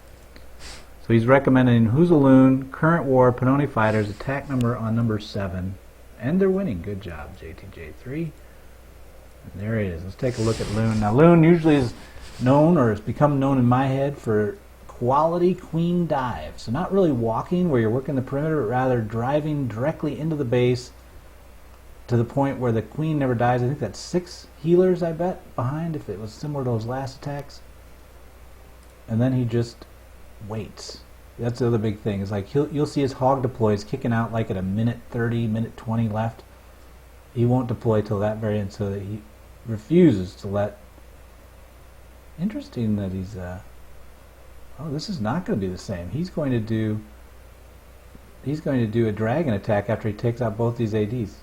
S2: So he's recommending Who's a Loon, Current War, Panoni Fighters, attack number on number 7. And they're winning. Good job, JTJ3. And there it is. Let's take a look at Loon. Now, Loon usually is known, or has become known in my head, for quality queen dive. So not really walking where you're working the perimeter, but rather driving directly into the base to the point where the queen never dies. I think that's 6 healers, I bet, behind, if it was similar to those last attacks. And then he just waits. That's the other big thing. Is like you'll see his hog deploys kicking out like at a minute 30, minute 20 left. He won't deploy till that very end, so that he refuses to let. Interesting that he's. Oh, this is not going to be the same. He's going to do a dragon attack after he takes out both these ADs.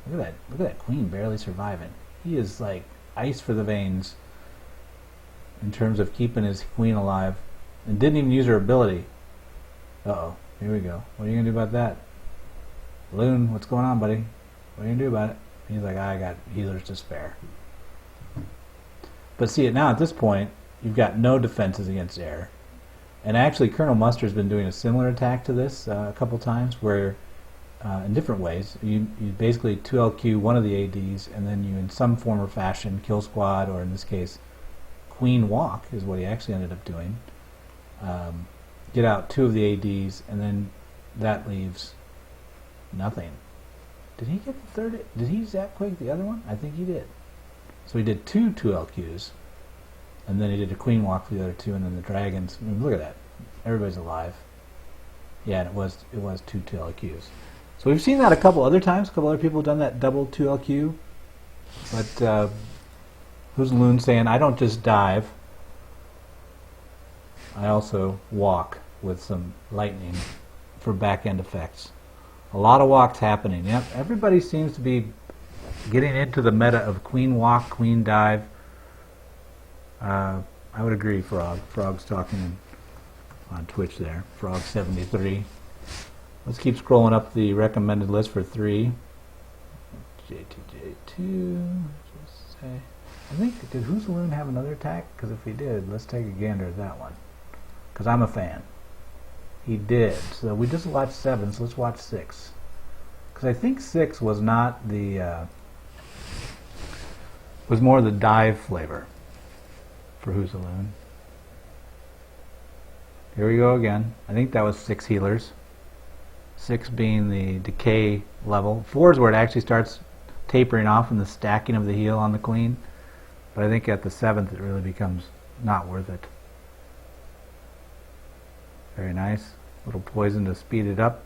S2: Look at that! Look at that queen barely surviving. He is like ice for the veins in terms of keeping his queen alive. And didn't even use her ability. Uh-oh. Here we go. What are you going to do about that? Loon, what's going on, buddy? What are you going to do about it? And he's like, I got healers to spare. But see, now at this point, you've got no defenses against air. And actually, Colonel Mustard's been doing a similar attack to this a couple times, where, in different ways, you basically 2LQ one of the ADs, and then you, in some form or fashion, kill squad, or in this case, queen walk, is what he actually ended up doing. Get out 2 of the ADs, and then that leaves nothing. Did he get the third? Did he zap quake the other one? I think he did. So he did 2 2LQs, and then he did a queen walk for the other 2, and then the dragons. I mean, look at that. Everybody's alive. Yeah, and it was 2 2LQs. So we've seen that a couple other times. A couple other people have done that double 2LQ. But who's Loon saying, I don't just dive. I also walk with some lightning for back-end effects. A lot of walks happening. Yep, everybody seems to be getting into the meta of queen walk, queen dive. I would agree, Frog. Frog's talking on Twitch there. Frog73. Let's keep scrolling up the recommended list for 3. JTJU. I think, did Who's Loon have another attack? Because if he did, let's take a gander at that one. Because I'm a fan. He did. So we just watched 7, so let's watch 6. Because I think 6 was not the... was more the dive flavor for Who's the Loon. Here we go again. I think that was 6 healers. 6 being the decay level. 4 is where it actually starts tapering off in the stacking of the heal on the queen. But I think at the 7th it really becomes not worth it. Very nice. Little poison to speed it up.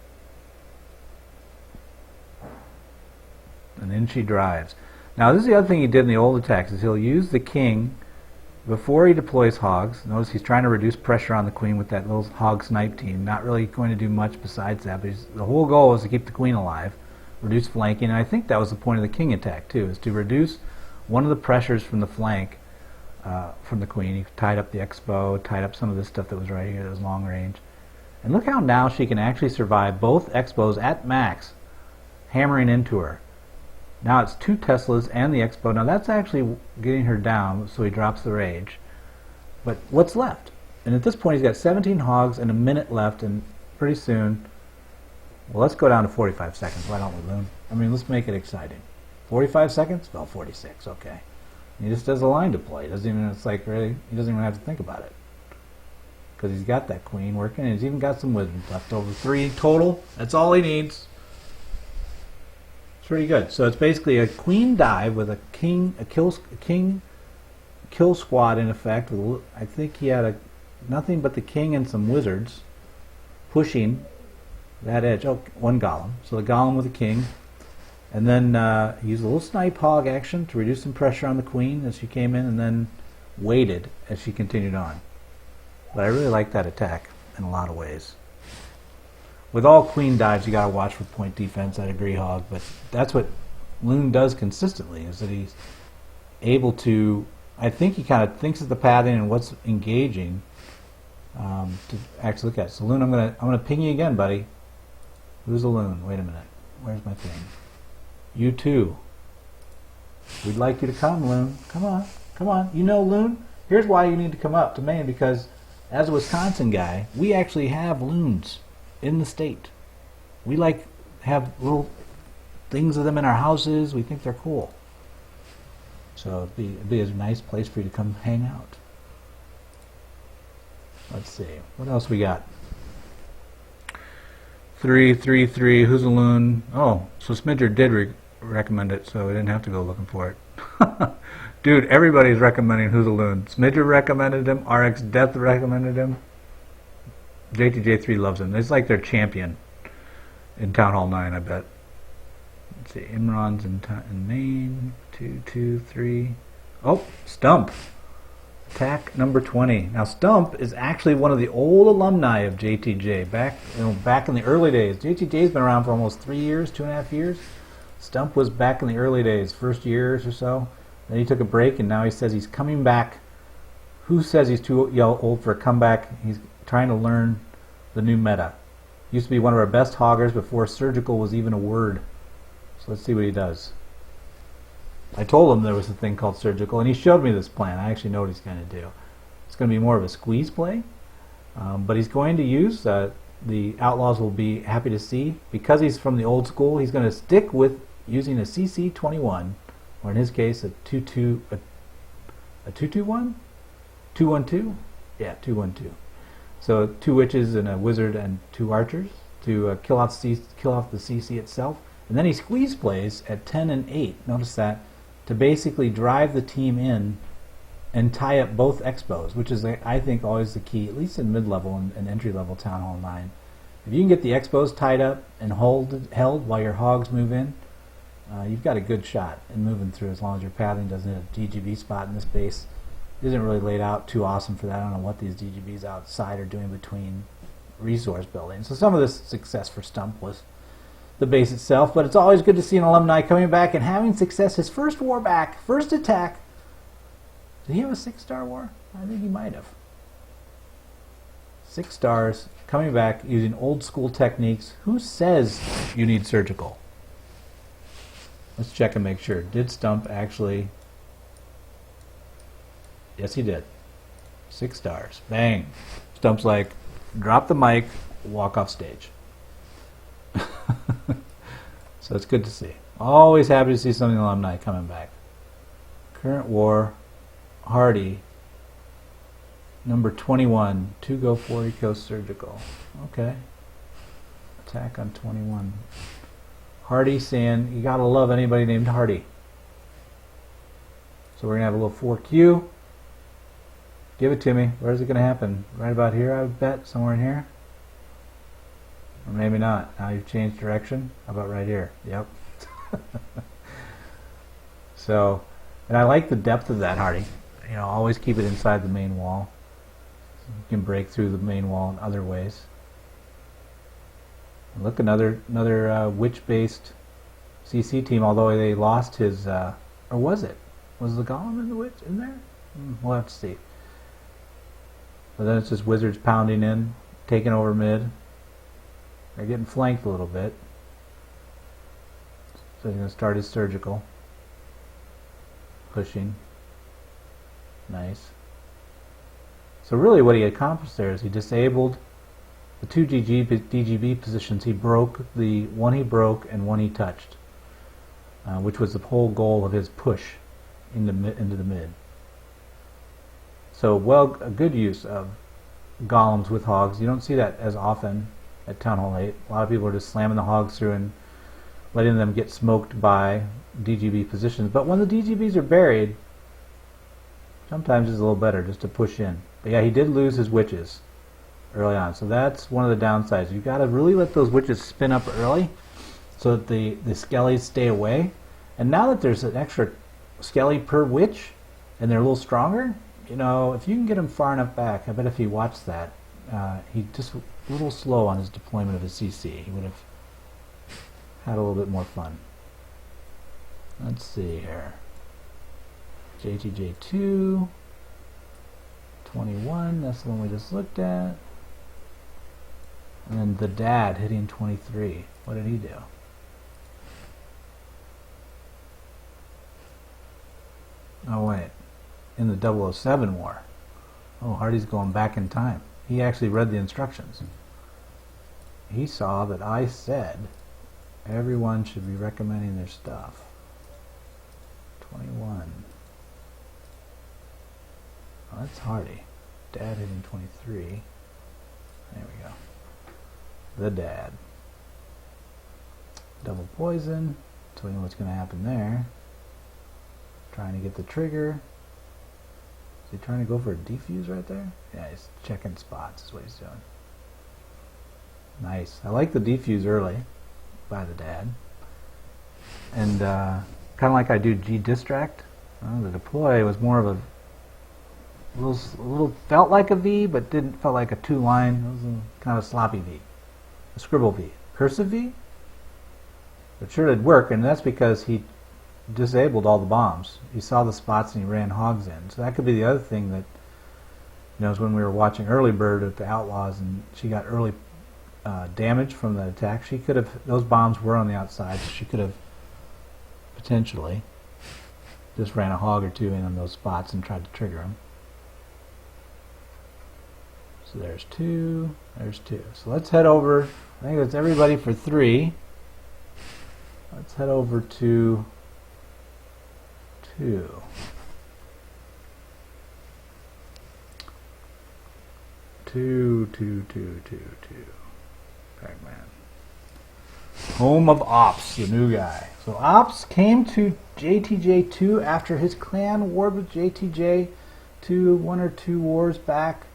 S2: And then she drives. Now this is the other thing he did in the old attacks, is he'll use the king before he deploys hogs. Notice he's trying to reduce pressure on the queen with that little hog snipe team. Not really going to do much besides that, but the whole goal is to keep the queen alive, reduce flanking, and I think that was the point of the king attack too, is to reduce one of the pressures from the flank from the queen. He tied up the expo, tied up some of this stuff that was right here that was long range. And look how now she can actually survive both expos at max, hammering into her. Now it's 2 Teslas and the expo. Now that's actually getting her down, so he drops the rage. But what's left? And at this point he's got 17 hogs and a minute left, and pretty soon, well, let's go down to 45 seconds. Why don't we, Loon? I mean, let's make it exciting. 45 seconds? Well, 46, okay. He just does a line deploy. He doesn't even, it's like, really, he doesn't even have to think about it. Because he's got that queen working, and he's even got some wizards left over. 3 total. That's all he needs. It's pretty good. So it's basically a queen dive with a king kill squad in effect. I think he had nothing but the king and some wizards pushing that edge. Oh, 1 golem. So the golem with the king. And then he used a little snipe hog action to reduce some pressure on the queen as she came in, and then waited as she continued on. But I really like that attack in a lot of ways. With all queen dives, you gotta watch for point defense. I'd agree, Hog, but that's what Loon does consistently, is that he's able to. I think he kind of thinks of the pathing and what's engaging to actually look at. So Loon, I'm gonna ping you again, buddy. Who's the Loon? Wait a minute. Where's my thing? You too. We'd like you to come, Loon. Come on, come on. You know, Loon. Here's why you need to come up to Maine, because as a Wisconsin guy, we actually have loons in the state. We have little things of them in our houses. We think they're cool. So it'd be a nice place for you to come hang out. Let's see. What else we got? 333. Who's a loon? Oh, so Smidger did recommend it, so we didn't have to go looking for it. Dude, everybody's recommending Who's a Loon. Smidger recommended him. RX Death recommended him. JTJ3 loves him. It's like their champion in Town Hall 9, I bet. Let's see. Imran's in main. 2, 2, 3. Oh, Stump. Attack number 20. Now, Stump is actually one of the old alumni of JTJ. Back in the early days. JTJ's been around for almost 3 years, 2.5 years. Stump was back in the early days, first years or so. Then he took a break, and now he says he's coming back. Who says he's too old for a comeback? He's trying to learn the new meta. Used to be one of our best hoggers before surgical was even a word. So let's see what he does. I told him there was a thing called surgical, and he showed me this plan. I actually know what he's going to do. It's going to be more of a squeeze play, but he's going to use, the Outlaws will be happy to see, because he's from the old school, he's going to stick with using a CC21, or in his case, a 221? 212? Yeah, 212. So 2 witches and a wizard and 2 archers to kill off the CC itself. And then he squeeze plays at 10 and 8. Notice that, to basically drive the team in and tie up both expos, which is, I think, always the key, at least in mid-level and entry-level Town Hall 9. If you can get the expos tied up and held while your hogs move in, you've got a good shot in moving through, as long as your pathing doesn't hit a DGB spot in this base. It isn't really laid out too awesome for that. I don't know what these DGBs outside are doing between resource building. So some of this success for Stump was the base itself, but it's always good to see an alumni coming back and having success. His first war back, first attack. Did he have a 6-star war? I think he might have. 6 stars, coming back using old school techniques. Who says you need surgical? Let's check and make sure. Did Stump actually? Yes, he did. 6 stars. Bang. Stump's like, drop the mic, walk off stage. So it's good to see. Always happy to see something alumni coming back. Current war, Hardy, number 21, 2 go 4 eco surgical. Okay. Attack on 21. Hardy saying, you gotta love anybody named Hardy. So we're gonna have a little 4Q. Give it to me. Where's it gonna happen? Right about here, I would bet. Somewhere in here. Or maybe not. Now you've changed direction. How about right here? Yep. So, and I like the depth of that, Hardy. You know, always keep it inside the main wall. You can break through the main wall in other ways. Look, another witch-based CC team. Although they lost his, or was it? Was the golem in the witch in there? We'll have to see. But then it's just wizards pounding in, taking over mid. They're getting flanked a little bit. So he's going to start his surgical. Pushing. Nice. So really what he accomplished there is he disabled the 2 DGB positions. He broke the one he broke and one he touched, which was the whole goal of his push into the mid. So a good use of golems with hogs. You don't see that as often at Town Hall 8. A lot of people are just slamming the hogs through and letting them get smoked by DGB positions. But when the DGBs are buried, sometimes it's a little better just to push in. But yeah, he did lose his witches early on. So that's one of the downsides. You've got to really let those witches spin up early so that the skellies stay away. And now that there's an extra skelly per witch and they're a little stronger, you know, if you can get him far enough back, I bet if he watched that, he just a little slow on his deployment of his CC. He would have had a little bit more fun. Let's see here. JTJU 21, that's the one we just looked at. And then the dad hitting 23. What did he do? Oh wait, in the 007 war. Oh, Hardy's going back in time. He actually read the instructions. He saw that I said everyone should be recommending their stuff. 21. Oh, that's Hardy. Dad hitting 23. There we go. The dad. Double poison. So we know what's going to happen there. Trying to get the trigger. Is he trying to go for a defuse right there? Yeah, he's checking spots is what he's doing. Nice. I like the defuse early by the dad. And kind of like I do G distract. The deploy was more of a little felt like a V, but didn't felt like a two-line. It was a kind of a sloppy V, a scribble V, cursive V. But sure did work, and that's because he disabled all the bombs. He saw the spots and he ran hogs in. So that could be the other thing that, is when we were watching Early Bird at the Outlaws, and she got early damage from the attack. She could have, those bombs were on the outside, so she could have potentially just ran a hog or two in on those spots and tried to trigger them. So there's 2, there's 2. So let's head over, I think that's everybody for 3. Let's head over to 2. 2, 2, 2, 2, 2. Pac-Man. Home of Ops, the new guy. So Ops came to JTJU after his clan warred with JTJ 1 or 2 wars back.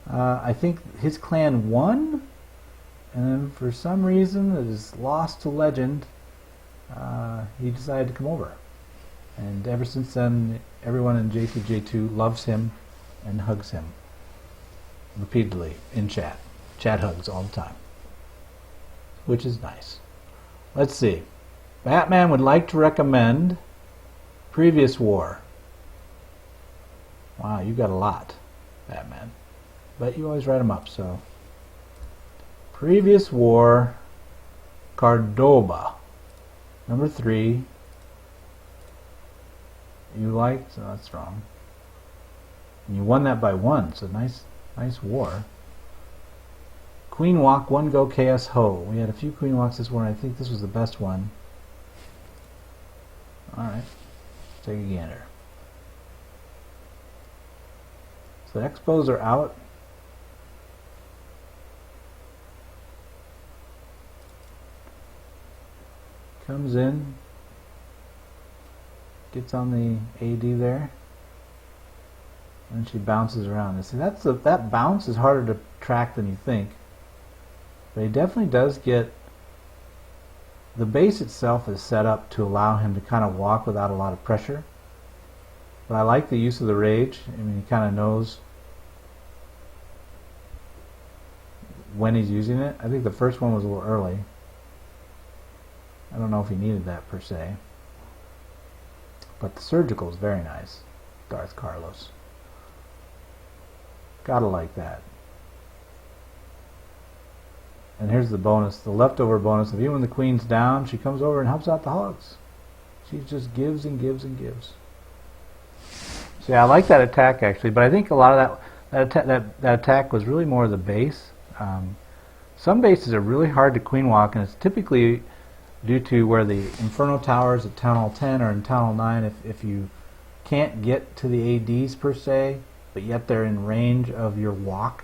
S2: I think his clan won, and then for some reason it is lost to legend. He decided to come over, and ever since then everyone in JTJ2 loves him and hugs him repeatedly in chat hugs all the time, which is nice. Let's see, Batman would like to recommend Previous War. Wow, you got a lot, Batman, but you always write them up. So Previous War, Cordoba. Number 3. You liked? Oh, that's wrong. And you won that by 1, so nice war. Queen Walk, 1 go KS Ho. We had a few Queen Walks this one. I think this was the best one. Alright. Take a gander. So the Expos are out. Comes in, gets on the AD there, and she bounces around. And see, that bounce is harder to track than you think, but he definitely does get, the base itself is set up to allow him to kind of walk without a lot of pressure. But I like the use of the rage. I mean, he kind of knows when he's using it. I think the first one was a little early. I don't know if he needed that per se. But the surgical is very nice. Darth Carlos. Gotta like that. And here's the bonus, the leftover bonus. Even when the queen's down, she comes over and helps out the hogs. She just gives and gives and gives. So yeah, I like that attack actually, but I think a lot of that attack was really more the base. Some bases are really hard to queen walk, and it's typically due to where the Inferno Towers at Town Hall 10 or in Town Hall 9, if you can't get to the ADs per se, but yet they're in range of your walk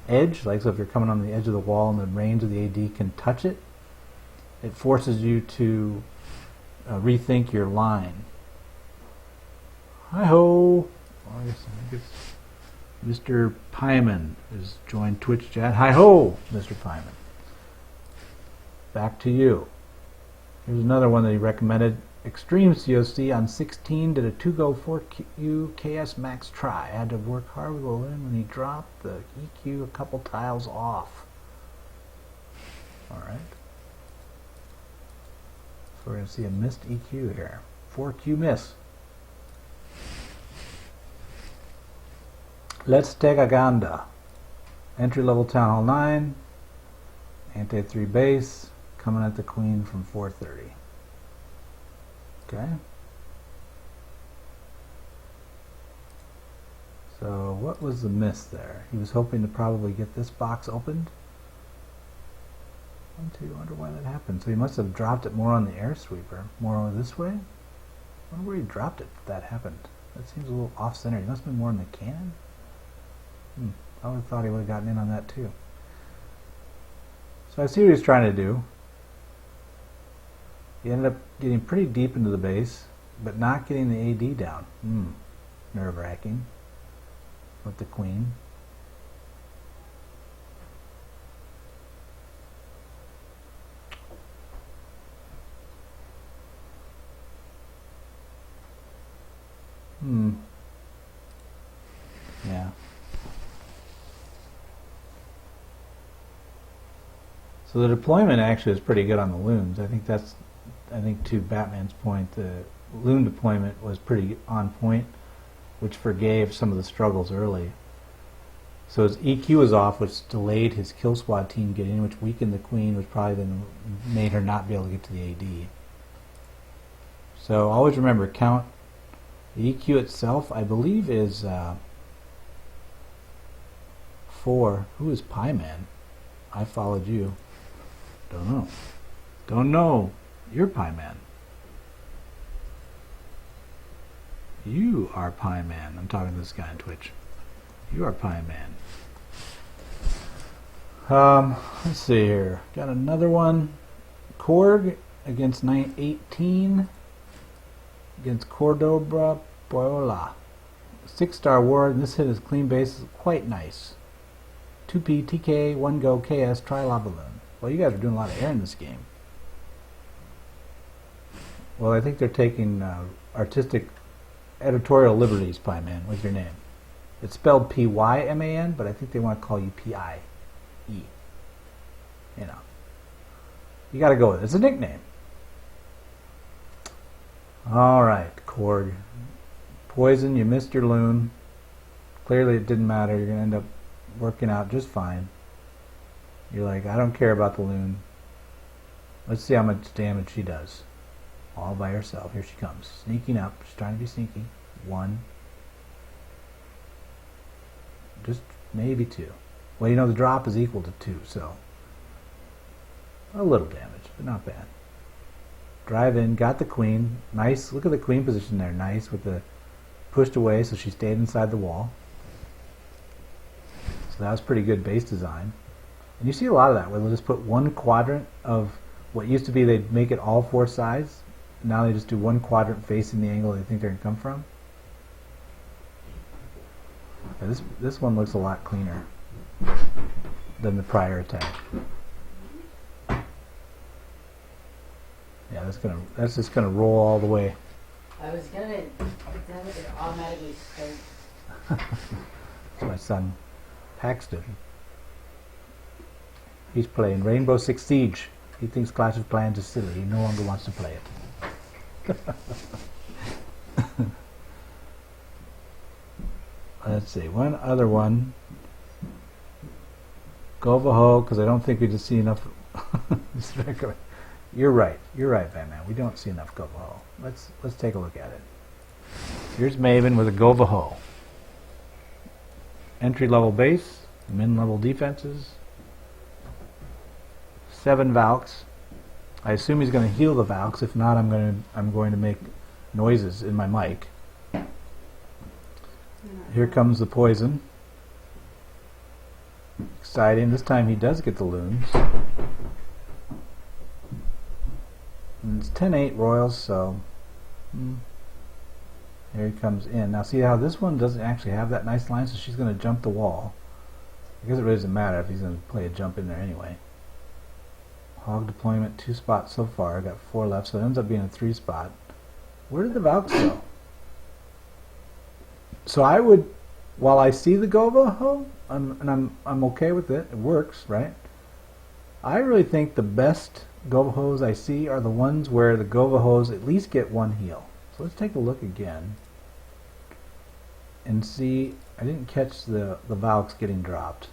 S2: edge, like so if you're coming on the edge of the wall and the range of the AD can touch it, it forces you to rethink your line. Hi-ho! I guess Mr. Pyman has joined Twitch chat. Hi-ho, Mr. Pyman. Back to you. Here's another one that he recommended. Extreme COC on 16 did a 2-go 4Q KS max try. Had to work hard with the limb when he dropped the EQ a couple tiles off. Alright. So we're going to see a missed EQ here. 4Q miss. Let's take a ganda. Entry level Town Hall 9. Anti-3 base. Coming at the queen from 430. Okay. So what was the miss there? He was hoping to probably get this box opened. I wonder why that happened. So he must have dropped it more on the air sweeper. More over this way? I wonder where he dropped it if that happened. That seems a little off-center. He must have been more in the cannon. I would have thought he would have gotten in on that too. So I see what he's trying to do. He ended up getting pretty deep into the base, but not getting the AD down. Nerve-wracking. With the queen. Yeah. So the deployment actually is pretty good on the loons. I think to Batman's point, the loon deployment was pretty on point, which forgave some of the struggles early. So his EQ was off, which delayed his kill squad team getting in, which weakened the queen, which probably then made her not be able to get to the AD. So always remember, count the EQ itself, I believe, is 4. Who is Pie Man? I followed you. Don't know. Don't know. You're Pie Man. You are Pie Man. I'm talking to this guy on Twitch. You are Pie Man. Let's see here. Got another one. Korg against 918 against Cordoba Boyola. 6-star ward, and this hit is clean base. Is quite nice. 2P, TK, 1 go, KS, try lava balloon. Well, you guys are doing a lot of air in this game. Well, I think they're taking artistic editorial liberties, Pie Man, with your name. It's spelled P-Y-M-A-N, but I think they want to call you P-I-E. You know. You got to go with it. It's a nickname. All right, Korg. Poison, you missed your loon. Clearly it didn't matter. You're going to end up working out just fine. You're like, I don't care about the loon. Let's see how much damage she does. All by herself. Here she comes. Sneaking up. She's trying to be sneaky. 1. Just maybe 2. Well, you know, the drop is equal to 2, so a little damage, but not bad. Drive in, got the queen. Nice. Look at the queen position there. Nice with the pushed away, so she stayed inside the wall. So that was pretty good base design. And you see a lot of that, where they'll just put one quadrant of what used to be they'd make it all 4 sides. Now they just do one quadrant facing the angle they think they're going to come from. Yeah, this one looks a lot cleaner than the prior attack. Yeah, that's just gonna roll all the way.
S4: I was gonna have it automatically start.
S2: That's my son, Paxton. He's playing Rainbow Six Siege. He thinks Clash of Clans is silly. He no longer wants to play it. Let's see, one other one. Govaho, because I don't think we just see enough. You're right, Batman. We don't see enough Govaho. Let's take a look at it. Here's Maven with a Govaho. Entry-level base, min-level defenses, 7 Valks. I assume he's going to heal the Valks. If not, I'm going to make noises in my mic. Here comes the poison. Exciting. This time he does get the loons. And it's 10-8 Royals, so here he comes in. Now see how this one doesn't actually have that nice line, so she's going to jump the wall. I guess it really doesn't matter if he's going to play a jump in there anyway. Hog deployment, 2 spots so far. I got 4 left, so it ends up being a 3 spot. Where did the Valks go? So I would, while I see the Govaho, I'm okay with it. It works, right? I really think the best Govahos I see are the ones where the Govahos at least get 1 heal. So let's take a look again and see. I didn't catch the Valks getting dropped.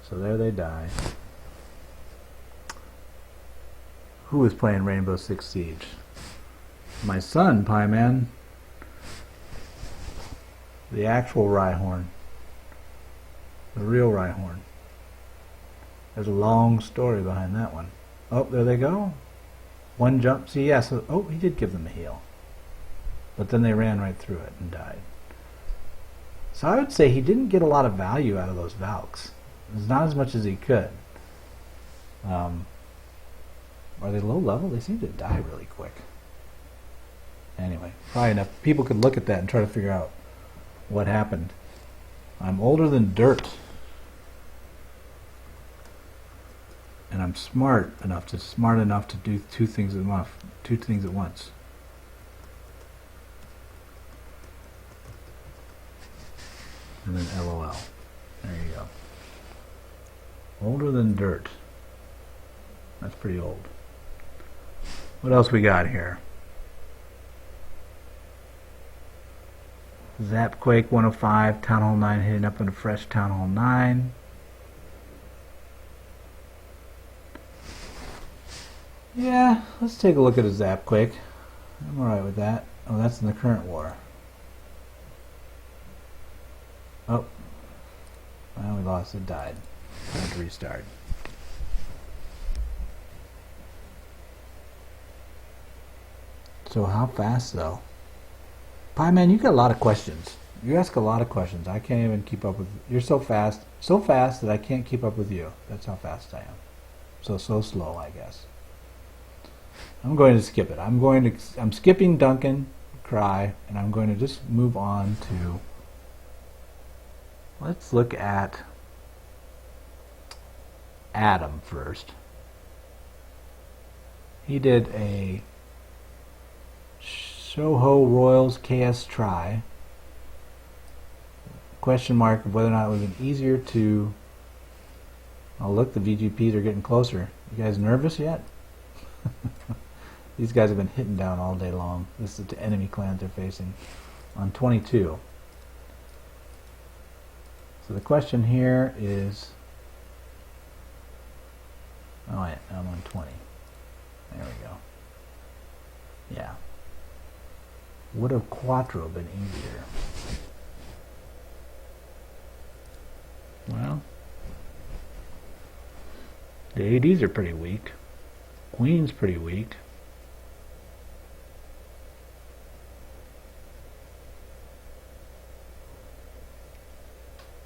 S2: So there they die. Who is playing Rainbow Six Siege? My son, Pie Man. The actual Rhyhorn. The real Rhyhorn. There's a long story behind that one. Oh, there they go. 1 jump. See, yeah, so, oh, he did give them a heal. but then they ran right through it and died. So I would say he didn't get a lot of value out of those Valks. It's not as much as he could. Are they low level? They seem to die really quick. Anyway, probably enough. People could look at that and try to figure out what happened. I'm older than dirt. And I'm smart enough to do two things at once. And then LOL. There you go. Older than dirt. That's pretty old. What else we got here? Zapquake 105, Town Hall 9 hitting up on a fresh Town Hall 9. Yeah, let's take a look at a Zapquake. I'm alright with that. Oh, that's in the current war. Oh. Well, we lost it, died. Time to restart. So how fast though? Pie Man, you got a lot of questions. You ask a lot of questions. I can't even keep up with you. You're so fast that I can't keep up with you. That's how fast I am. So slow, I guess. I'm going to skip it. I'm skipping Duncan, Cry, and I'm going to just move on to, let's look at Adam first. He did a Soho Royals KS try. Question mark of whether or not it would have been easier to... Oh look, the VGPs are getting closer. You guys nervous yet? These guys have been hitting down all day long. This is the enemy clans they're facing. On 22. So the question here is... Oh yeah, I'm on 20. There we go. Yeah. Would have Quattro been easier? Well, the ADs are pretty weak. Queen's pretty weak.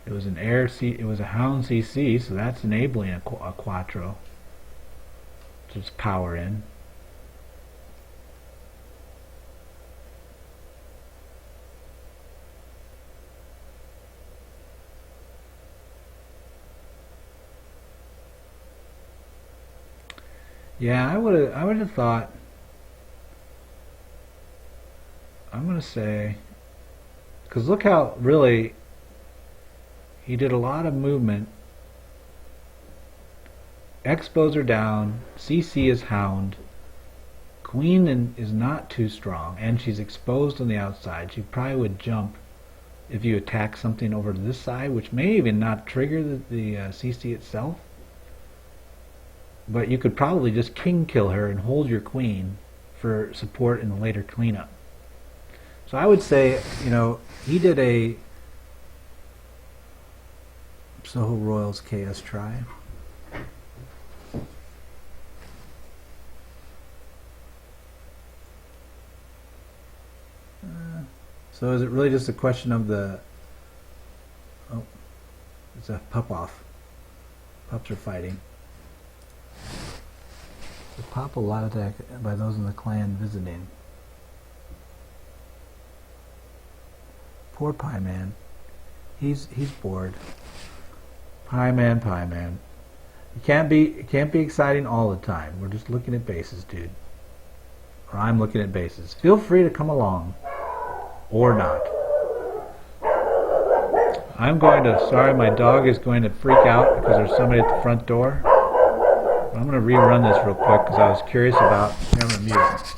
S2: It was an air C. It was a Hound CC, so that's enabling a Quattro. Just power in. Yeah, I would have thought. I'm gonna say, because look how really he did a lot of movement. Expos are down. CC is Hound. Queen is not too strong, and she's exposed on the outside. She probably would jump if you attack something over to this side, which may even not trigger the CC itself. But you could probably just king kill her and hold your queen for support in the later cleanup. So I would say, he did a Soho Royals KS try. So is it really just a question of the... Oh, it's a pup off. Pups are fighting. The pop a lot attack by those in the clan visiting. Poor Pie Man. He's bored. Pie Man. It can't be exciting all the time. We're just looking at bases, dude. Or I'm looking at bases. Feel free to come along. Or not. Sorry, my dog is going to freak out because there's somebody at the front door. I'm going to rerun this real quick because I was curious about camera mute.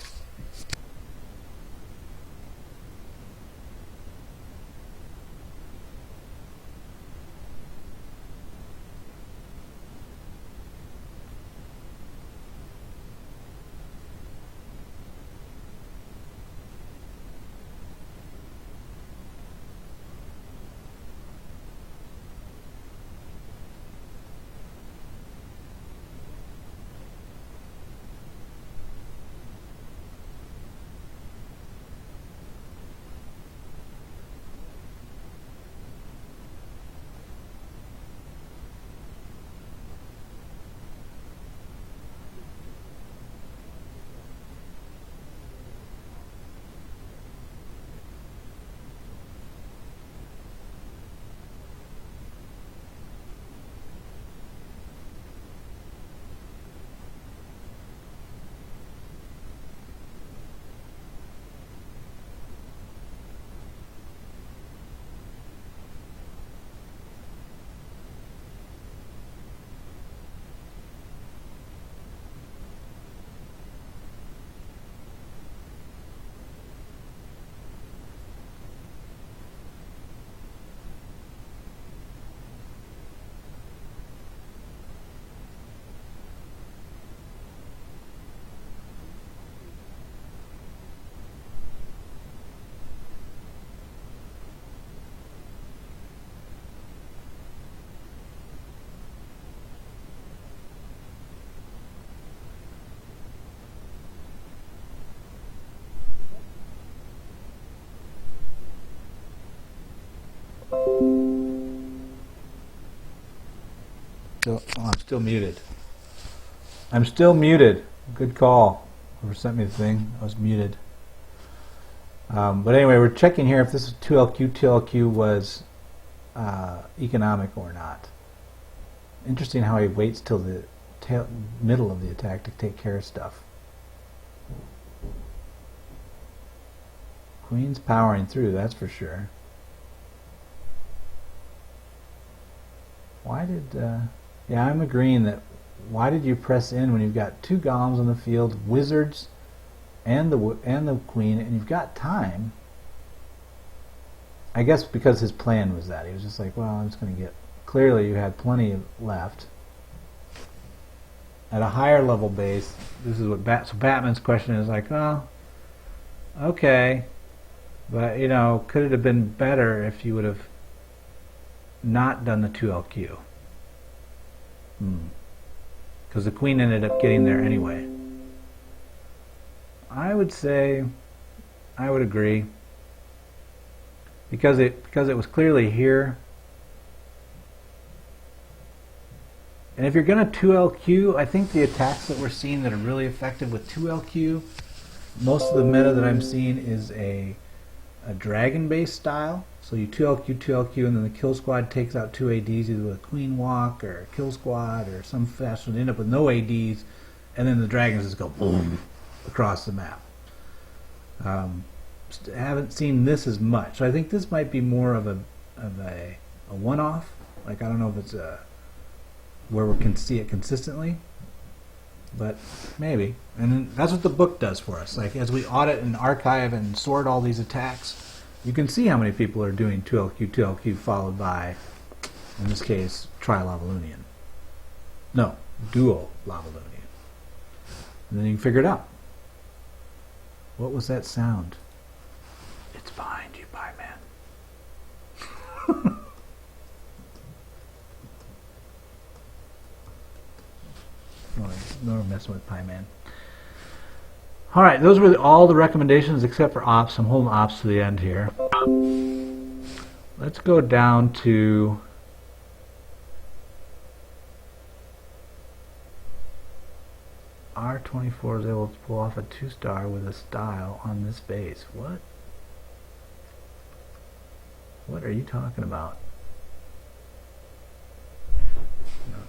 S2: I'm still muted. I'm still muted. Good call. Whoever sent me the thing, I was muted. But anyway, we're checking here if this is 2LQ was economic or not. Interesting how he waits till the middle of the attack to take care of stuff. Queen's powering through, that's for sure. Why did... yeah, I'm agreeing that why did you press in when you've got 2 golems on the field, wizards, and the queen, and you've got time? I guess because his plan was that. He was just like, well, I'm just going to get... Clearly, you had plenty left. At a higher level base, this is what so Batman's question is like, oh, okay, but, you know, could it have been better if you would have not done the 2LQ? Because the queen ended up getting there anyway. I would say, I would agree, because it was clearly here. And if you're going to 2LQ, I think the attacks that we're seeing that are really effective with 2LQ, most of the meta that I'm seeing is a dragon-based style. So you 2LQ, and then the kill squad takes out 2 ADs, either with a queen walk or a kill squad or some fashion. They end up with no ADs, and then the dragons just go boom across the map. Haven't seen this as much. So I think this might be more of a one-off. Like, I don't know if it's where we can see it consistently, but maybe. And then that's what the book does for us. Like, as we audit and archive and sort all these attacks, you can see how many people are doing 2LQ followed by, in this case, Tri-Lavalunian. No, Duo Lavalunian. And then you can figure it out. What was that sound? It's behind you, Pie Man. No messing with Pie Man. Alright, those were all the recommendations except for ops. I'm holding ops to the end here. Let's go down to R24 is able to pull off a 2-star with a style on this base. What? What are you talking about?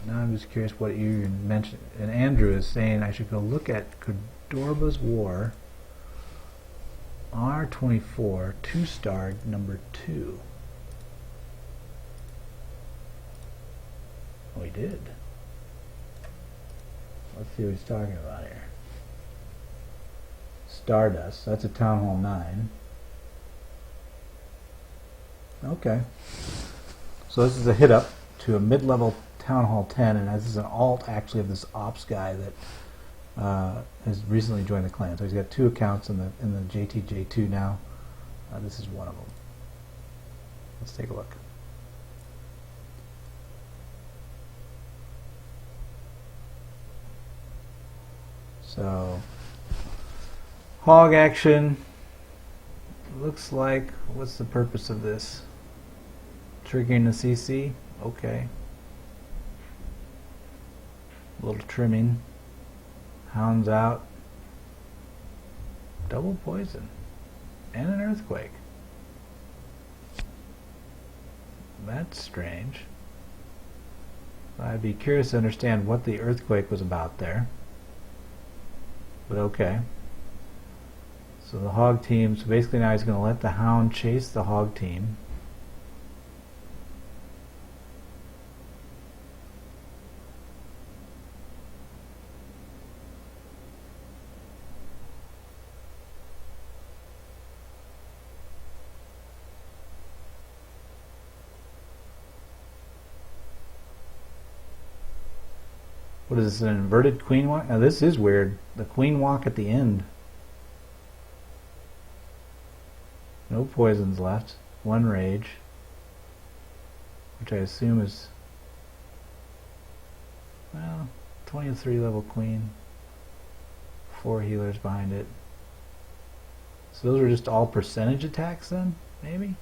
S2: Now I'm just curious what you mentioned. And Andrew is saying I should go look at Cordoba's War R24 2-star number 2. Oh, he did. Let's see what he's talking about here. Stardust. That's a Town Hall 9. Okay. So this is a hit up to a mid-level Town Hall 10, and this is an alt actually of this ops guy that has recently joined the clan. So he's got 2 accounts in the JTJU now. This is one of them. Let's take a look. So hog action looks like, what's the purpose of this? Triggering the CC? Okay. A little trimming. Hounds out. Double poison. And an earthquake. That's strange. I'd be curious to understand what the earthquake was about there. But okay. So the hog team, so basically now he's going to let the hound chase the hog team. What is this, an inverted queen walk? Now this is weird. The queen walk at the end. No poisons left. 1 rage. Which I assume is, well, 23 level queen. 4 healers behind it. So those are just all percentage attacks then? Maybe?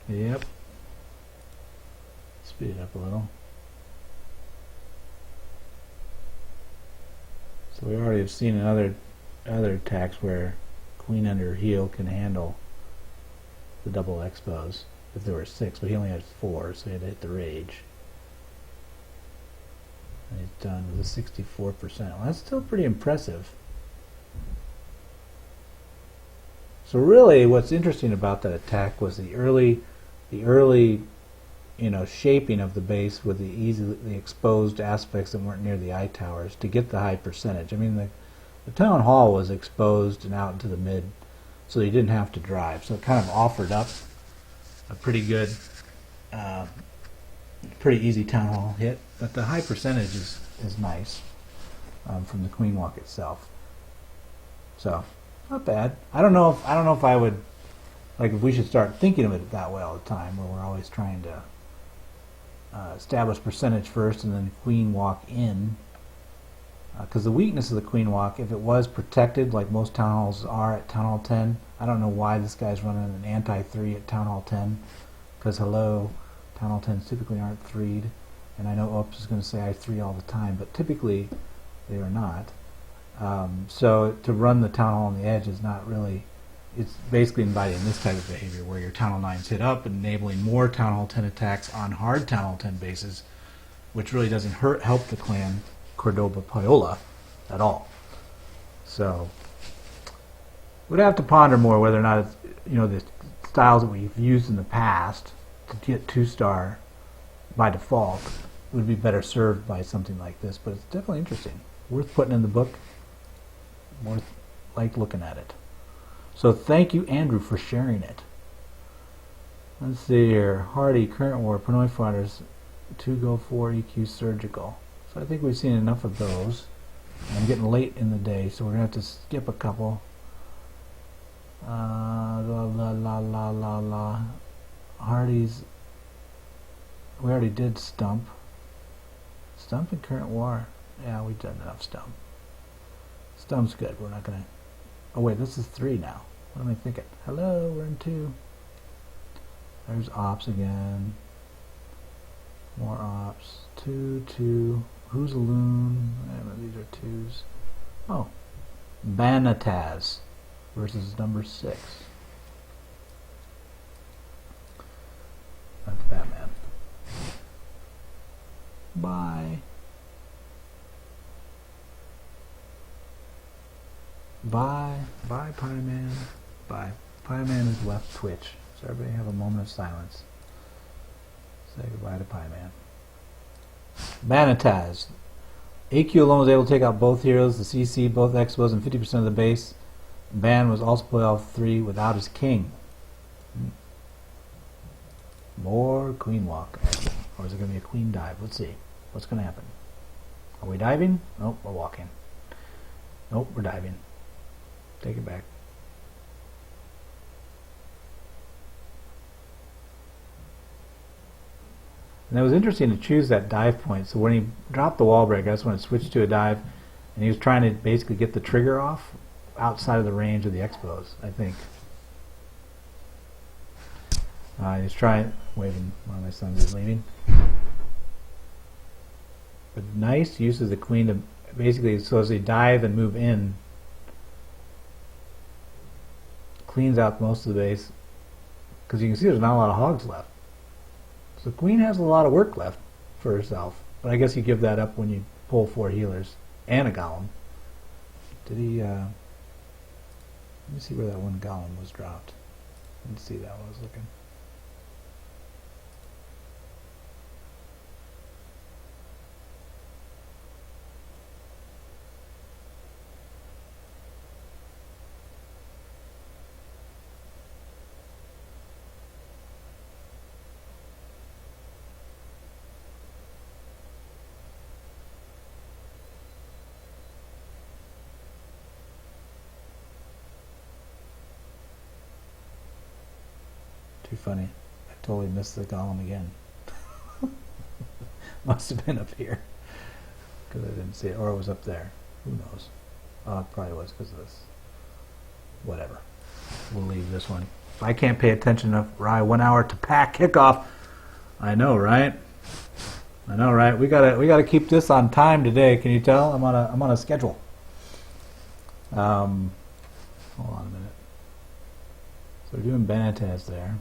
S2: Yep. Speed it up a little. So we already have seen in other attacks where queen under heel can handle the double expos if there were 6, but he only had 4, so he had to hit the rage. And he's done with a 64%. Well, that's still pretty impressive. So really, what's interesting about that attack was the early, shaping of the base with the easily exposed aspects that weren't near the eye towers to get the high percentage. I mean, the town hall was exposed and out into the mid, so you didn't have to drive. So it kind of offered up a pretty good, pretty easy town hall hit. But the high percentage is nice from the queen walk itself. So not bad. I don't know if I would if we should start thinking of it that way all the time, where we're always trying to establish percentage first and then queen walk in. Because the weakness of the queen walk, if it was protected like most town halls are at town hall 10, I don't know why this guy's running an anti-3 at town hall 10. Because hello, town hall 10s typically aren't 3'd, and I know Ops is going to say I 3 all the time, but typically they are not. So to run the town hall on the edge is not really. It's basically inviting this type of behavior where your town hall 9s hit up, enabling more town hall 10 attacks on hard town hall 10 bases, which really doesn't help the clan Cordoba Paola at all. So we'd have to ponder more whether or not it's, the styles that we've used in the past to get 2-star by default would be better served by something like this. But it's definitely interesting, worth putting in the book, worth looking at it. So thank you, Andrew, for sharing it. Let's see here. Hardy, Current War, Pinoy Fighters, 2 Go 4 EQ Surgical. So I think we've seen enough of those. I'm getting late in the day, so we're going to have to skip a couple. Hardy's, we already did Stump. Stump and Current War. Yeah, we've done enough Stump. Stump's good. We're not going to... Oh wait, this is 3 now. What am I thinking? Hello, we're in 2. There's Ops again. More Ops. 2, 2. Who's a loon? These are 2s. Oh. Banataz versus number 6. That's Batman. Bye. Bye. Bye, Pie Man. Bye. Pie Man has left Twitch. So everybody have a moment of silence. Say goodbye to Pie Man. Banataz. AQ alone was able to take out both heroes, the CC, both Expos, and 50% of the base. Ban was also playoff 3 without his king. More queen walk. Or is it going to be a queen dive? Let's see. What's going to happen? Are we diving? Nope, we're walking. Nope, we're diving. Take it back. And it was interesting to choose that dive point. So when he dropped the wall break, I just want to switch to a dive, and he was trying to basically get the trigger off outside of the range of the Expos, I think. He's trying, waving, one of my sons is leaving. But nice use of the queen to basically, so as they dive and move in, cleans out most of the base, because you can see there's not a lot of hogs left. So queen has a lot of work left for herself, but I guess you give that up when you pull 4 healers and a golem. Did he? Let me see where that one golem was dropped. Let's see that one I was looking. Too funny. I totally missed the golem again. Must have been up here. Because I didn't see it. Or it was up there. Who knows? Oh, it probably was because of this. Whatever. we'll leave this one. If I can't pay attention enough, Rye, 1 hour to pack kickoff. I know, right? I know, right? We gotta keep this on time today. Can you tell? I'm on a schedule. Hold on a minute. So we're doing Benitez there,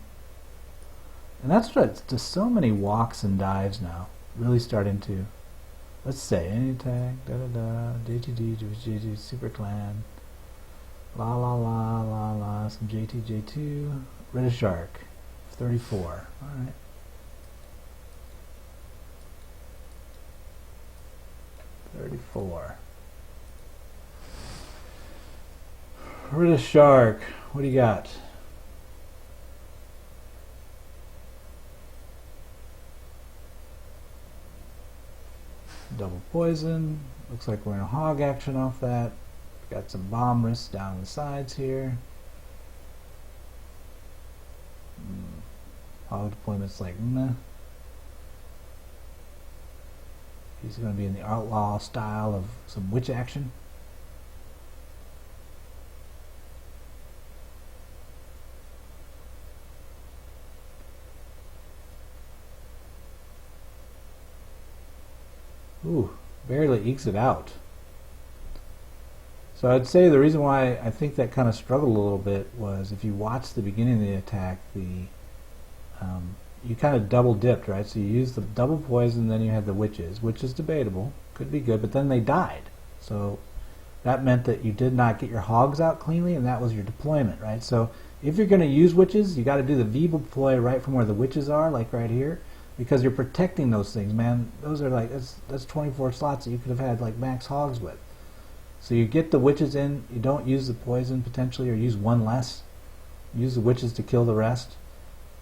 S2: and that's what it's just so many walks and dives now. Really starting to. Let's say any tag, JTJU, Super Clan, la, some JTJU, Red Shark, 34. All right. Red Shark, what do you got? Double poison. Looks like we're in a hog action off that. Got some bomb risks down the sides here. Hog deployment's like meh. He's going to be in the outlaw style of some witch action. Ooh, barely ekes it out. So I'd say the reason why I think that kind of struggled a little bit was if you watch the beginning of the attack, you kind of double dipped, right? So you used the double poison, then you had the witches, which is debatable, could be good, but then they died. So that meant that you did not get your hogs out cleanly, and that was your deployment, right? So if you're going to use witches, you got to do the V deploy right from where the witches are, like right here, because you're protecting those things, man. Those are like, that's 24 slots that you could have had like max hogs with. So you get the witches in, you don't use the poison potentially, or use one less. Use the witches to kill the rest,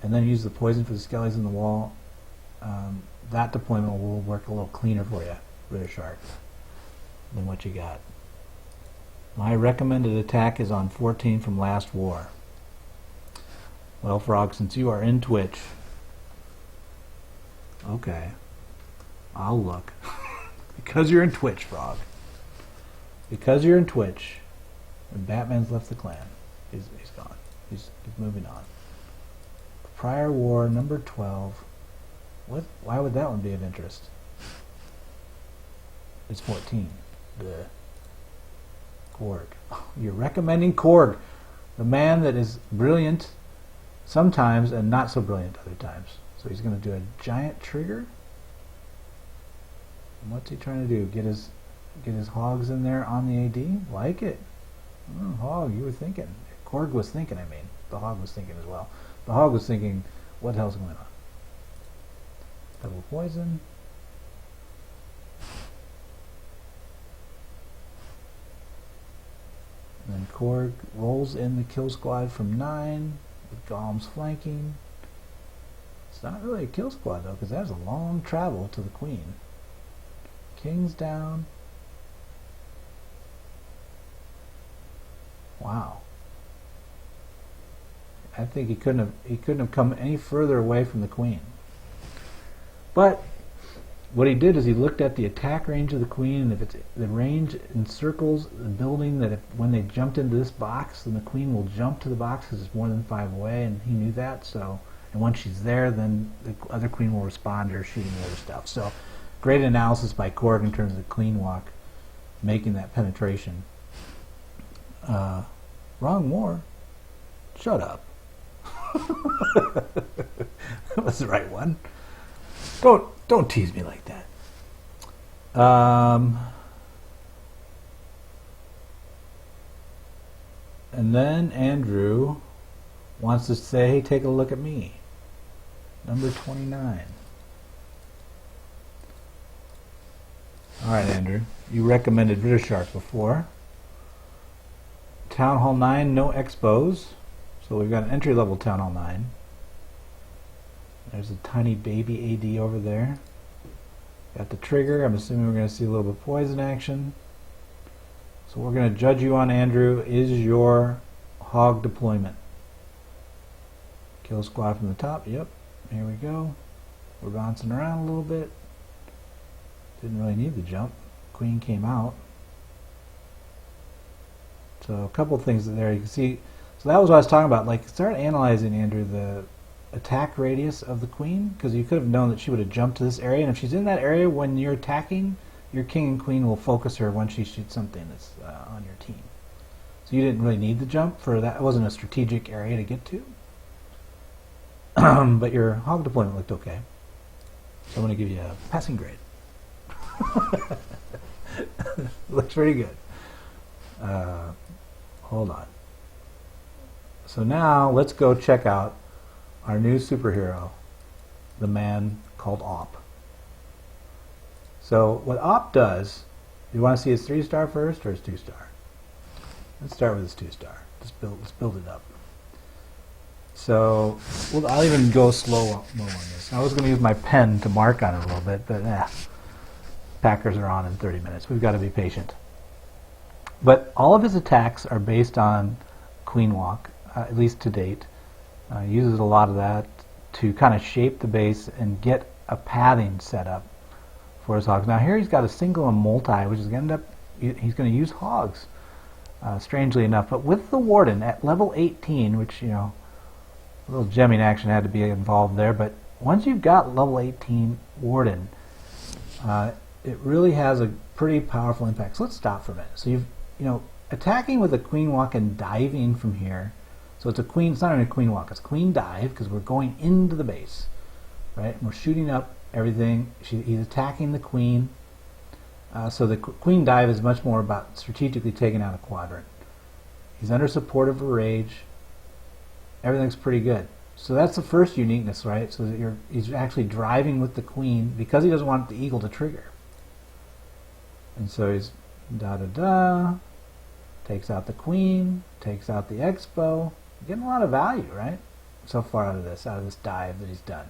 S2: and then use the poison for the skellies in the wall. That deployment will work a little cleaner for you, Ritter Shark, than what you got. My recommended attack is on 14 from last war. Well, Frog, since you are in Twitch, okay, I'll look. Because you're in Twitch, Frog. Because you're in Twitch, and Batman's left the clan. He's gone. He's moving on. Prior war, number 12. Why would that one be of interest? It's 14. The Korg. You're recommending Korg, the man that is brilliant sometimes and not so brilliant other times. So he's going to do a giant trigger. And what's he trying to do? Get his hogs in there on the AD? Like it. Hog, you were thinking. Korg was thinking, I mean. The hog was thinking as well. The hog was thinking, what the hell's going on? Double poison. And then Korg rolls in the kill squad from 9 with Golems flanking. It's not really a kill squad though, because that's a long travel to the queen. King's down. Wow. I think he couldn't have come any further away from the queen. But what he did is he looked at the attack range of the queen, and if it's the range encircles the building, that if when they jumped into this box, then the queen will jump to the box because it's more than 5 away, and he knew that. So, and once she's there, then the other queen will respond to her shooting the other stuff. So, great analysis by Korg in terms of the queen walk, making that penetration. Wrong war. Shut up. That was the right one. Don't tease me like that. And then Andrew wants to say, hey, take a look at me. Number 29. All right, Andrew. You recommended Ritter Shark before. Town Hall 9, no expos. So we've got an entry-level Town Hall 9. There's a tiny baby AD over there. Got the trigger. I'm assuming we're going to see a little bit of poison action. So we're going to judge you on, Andrew, is your hog deployment. Kill squad from the top. Yep. Here we go. We're bouncing around a little bit. Didn't really need the jump. Queen came out. So a couple things there. You can see So that was what I was talking about. Like, start analyzing, Andrew, the attack radius of the queen, because you could have known that she would have jumped to this area, and if she's in that area when you're attacking, your king and queen will focus her when she shoots something that's on your team. So you didn't really need the jump for that. It wasn't a strategic area to get to. But your hog deployment looked okay. So I'm going to give you a passing grade. Looks pretty good. Hold on. So now let's go check out our new superhero, the man called Op. So what Op does, you want to see his 3-star first or his 2-star? Let's start with his 2-star. Let's build it up. So I'll even go slow on this. I was going to use my pen to mark on it a little bit, but Packers are on in 30 minutes. We've got to be patient. But all of his attacks are based on queen walk, at least to date. Uses a lot of that to kind of shape the base and get a pathing set up for his hogs. Now here he's got a single and multi, which is going to end up, he's going to use hogs, strangely enough. But with the Warden at level 18, which, you know, a little gemming action had to be involved there, but once you've got level 18 Warden, it really has a pretty powerful impact. So let's stop for a minute. So you know, attacking with a queen walk and diving from here. So it's a queen, it's not even a queen walk, it's queen dive, because we're going into the base, right? And we're shooting up everything. He's attacking the queen. So the queen dive is much more about strategically taking out a quadrant. He's under support of a rage. Everything's pretty good. So that's the first uniqueness, right? So that he's actually driving with the queen because he doesn't want the eagle to trigger. And so he's da-da-da, takes out the queen, takes out the expo. Getting a lot of value, right? So far out of this dive that he's done.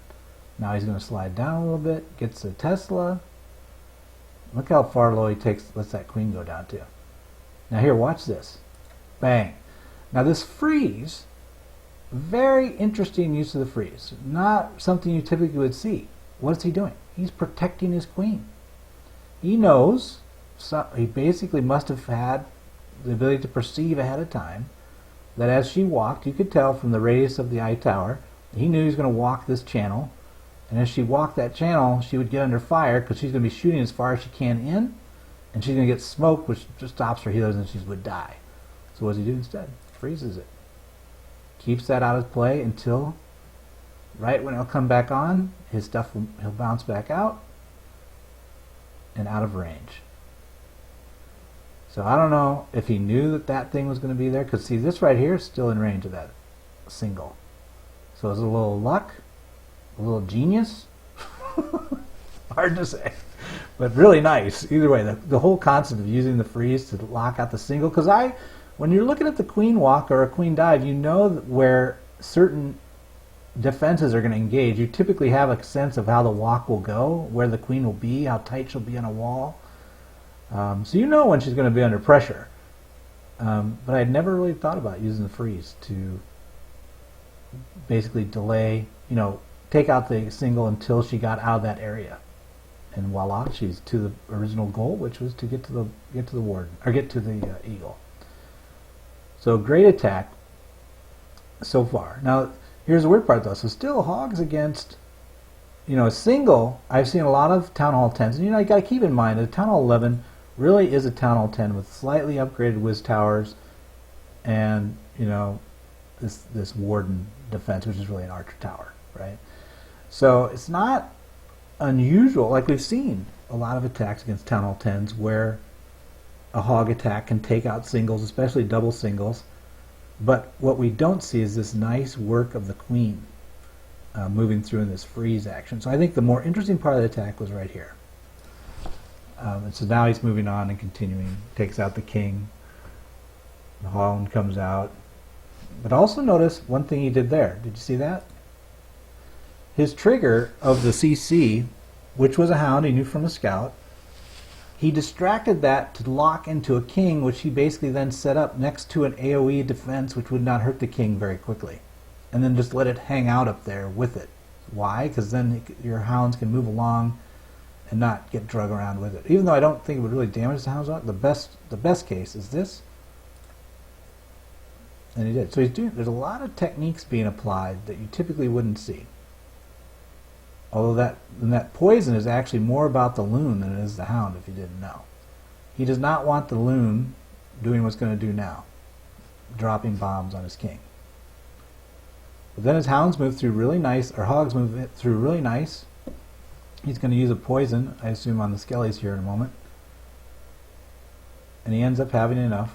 S2: Now he's going to slide down a little bit, gets the Tesla. Look how far low he lets that queen go down to. Now here, watch this. Bang. Now this freeze, very interesting use of the freeze. Not something you typically would see. What's he doing? He's protecting his queen. He knows, so he basically must have had the ability to perceive ahead of time that as she walked, you could tell from the radius of the eye tower, he knew he was going to walk this channel, and as she walked that channel, she would get under fire because she's going to be shooting as far as she can in, and she's going to get smoked, which just stops her healers and she would die. So what does he do instead? Freezes it. Keeps that out of play until right when it'll come back on, his stuff he'll bounce back out and out of range. So I don't know if he knew that that thing was going to be there, because see, this right here is still in range of that single. So it's a little luck, a little genius. Hard to say, but really nice. Either way, the whole concept of using the freeze to lock out the single, because when you're looking at the queen walk or a queen dive, you know where certain defenses are going to engage. You typically have a sense of how the walk will go, where the queen will be, how tight she'll be on a wall. So you know when she's going to be under pressure. But I'd never really thought about using the freeze to basically delay, you know, take out the single until she got out of that area. And voila, she's to the original goal, which was to get to the warden, or get to the eagle. So great attack so far. Now here's the weird part though. So still hogs against, you know, a single. I've seen a lot of Town Hall 10s, and you know, you got to keep in mind that Town Hall 11 really is a Town Hall 10 with slightly upgraded whiz towers, and you know, this warden defense, which is really an archer tower, right? So it's not unusual. Like we've seen a lot of attacks against Town Hall 10s where a hog attack can take out singles, especially double singles. But what we don't see is this nice work of the queen moving through in this freeze action. So I think the more interesting part of the attack was right here. And so now he's moving on and continuing, takes out the king. The hound comes out. But also notice one thing he did there. Did you see that? His trigger of the CC, which was a hound he knew from a scout, he distracted that to lock into a king, which he basically then set up next to an AoE defense, which would not hurt the king very quickly. And then just let it hang out up there with it. Why? Because then your hounds can move along and not get drug around with it. Even though I don't think it would really damage the hounds, the best case is this. And he did. So there's a lot of techniques being applied that you typically wouldn't see. Although that poison is actually more about the loon than it is the hound, if you didn't know. He does not want the loon doing what's going to do now, dropping bombs on his king. But then his hounds move through really nice, or hogs move through really nice. He's going to use a poison, I assume, on the skellies here in a moment. And he ends up having enough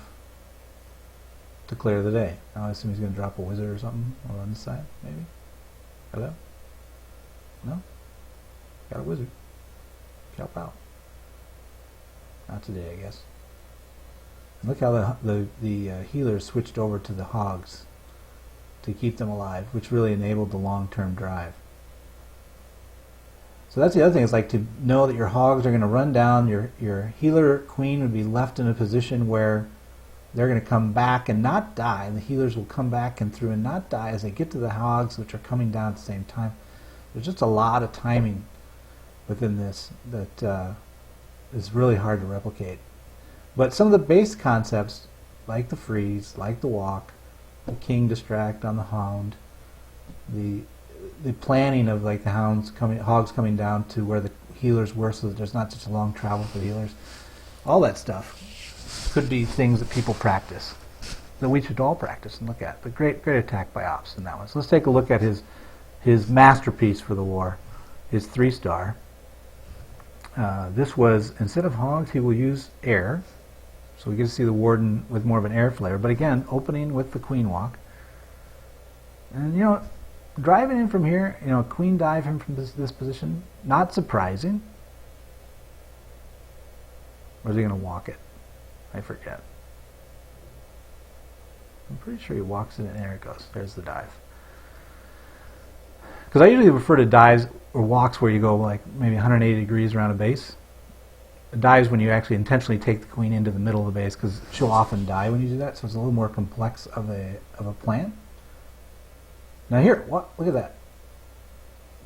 S2: to clear the day. Now I assume he's going to drop a wizard or something over on this side, maybe? Hello? No? Got a wizard. Help out. Not today, I guess. And look how the healers switched over to the hogs to keep them alive, which really enabled the long-term drive. So that's the other thing, is like to know that your hogs are going to run down, your healer queen would be left in a position where they're going to come back and not die. The healers will come back and through and not die as they get to the hogs, which are coming down at the same time. There's just a lot of timing within this that is really hard to replicate. But some of the base concepts, like the freeze, like the walk, the king distract on the hound, the planning of like the hogs coming down to where the healers were, so that there's not such a long travel for the healers. All that stuff could be things that people practice, that we should all practice and look at. But great attack by Ops in that one. So let's take a look at his masterpiece for the war, his 3-star. This was, instead of hogs, he will use air. So we get to see the warden with more of an air flavor. But again, opening with the queen walk. And you know, driving in from here, you know, queen dive him from this position, not surprising. Or is he going to walk it? I forget. I'm pretty sure he walks it and there it goes. There's the dive. Because I usually refer to dives or walks where you go like maybe 180 degrees around a base. Dives when you actually intentionally take the queen into the middle of the base, because she'll often die when you do that, so it's a little more complex of a plan. Now here, look at that.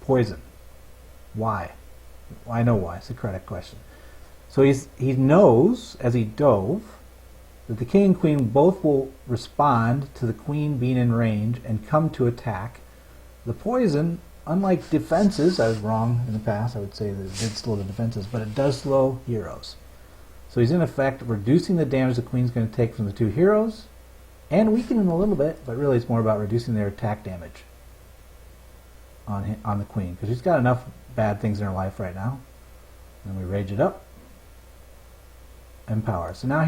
S2: Poison. Why? Well, I know why. It's a correct question. So he knows, as he dove, that the king and queen both will respond to the queen being in range and come to attack. The poison, unlike defenses, I was wrong in the past, I would say that it did slow the defenses, but it does slow heroes. So he's in effect reducing the damage the queen's going to take from the 2 heroes, and weakening a little bit, but really it's more about reducing their attack damage on the queen, because she's got enough bad things in her life right now. And we rage it up. Empower. So now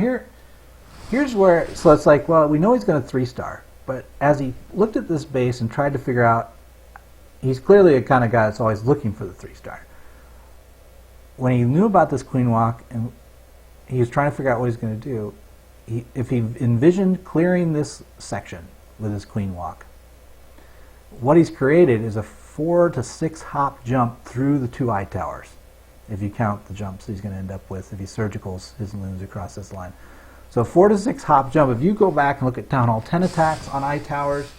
S2: here's where, so it's like, well, we know he's going to 3-star, but as he looked at this base and tried to figure out, he's clearly a kind of guy that's always looking for the 3-star. When he knew about this queen walk and he was trying to figure out what he's going to do, if he envisioned clearing this section with his queen walk, what he's created is a 4 to 6 hop jump through the 2 eye towers, if you count the jumps he's going to end up with if he surgicals his loons across this line. So 4 to 6 hop jump. If you go back and look at Town Hall 10 attacks on eye towers,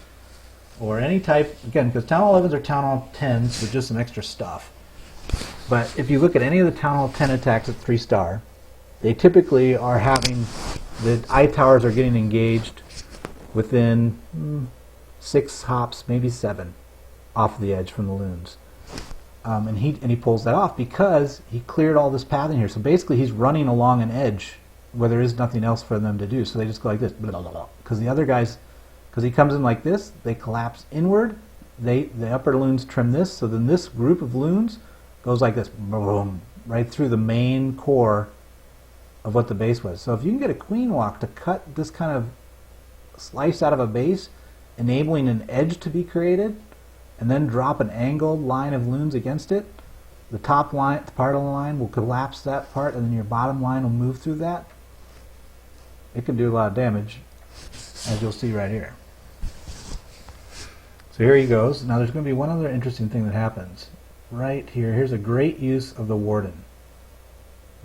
S2: or any type, again, because Town Hall 11s are Town Hall 10s with just some extra stuff. But if you look at any of the Town Hall 10 attacks at 3-star, they typically are having, the eye towers are getting engaged within 6 hops, maybe 7, off the edge from the loons. And he pulls that off because he cleared all this path in here. So basically he's running along an edge where there is nothing else for them to do. So they just go like this, because the other guys, because he comes in like this, they collapse inward. The upper loons trim this, so then this group of loons goes like this, boom, right through the main core of what the base was. So if you can get a queen walk to cut this kind of slice out of a base, enabling an edge to be created, and then drop an angled line of loons against it, the top line, the part of the line will collapse that part, and then your bottom line will move through that. It can do a lot of damage, as you'll see right here. So here he goes. Now there's going to be one other interesting thing that happens. Right here, here's a great use of the warden.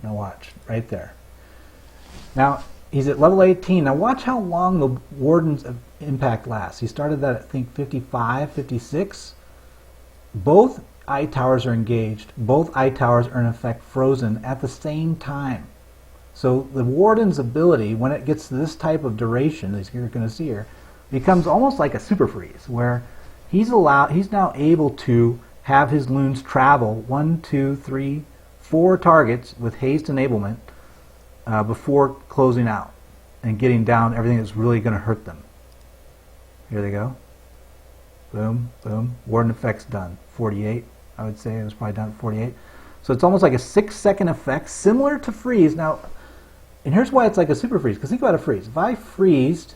S2: Now watch, right there. Now, he's at level 18. Now watch how long the warden's impact lasts. He started that at, I think, 55, 56. Both eye towers are engaged. Both eye towers are in effect frozen at the same time. So the warden's ability, when it gets to this type of duration, as you're going to see here, becomes almost like a super freeze, where he's now able to have his loons travel 1, 2, 3, 4 targets with haste enablement before closing out and getting down everything that's really going to hurt them. Here they go. Boom, boom. Warden effect's done. 48, I would say. It was probably done at 48. So it's almost like a 6-second effect, similar to freeze. Now, and here's why it's like a super freeze, because think about a freeze. If I freezed,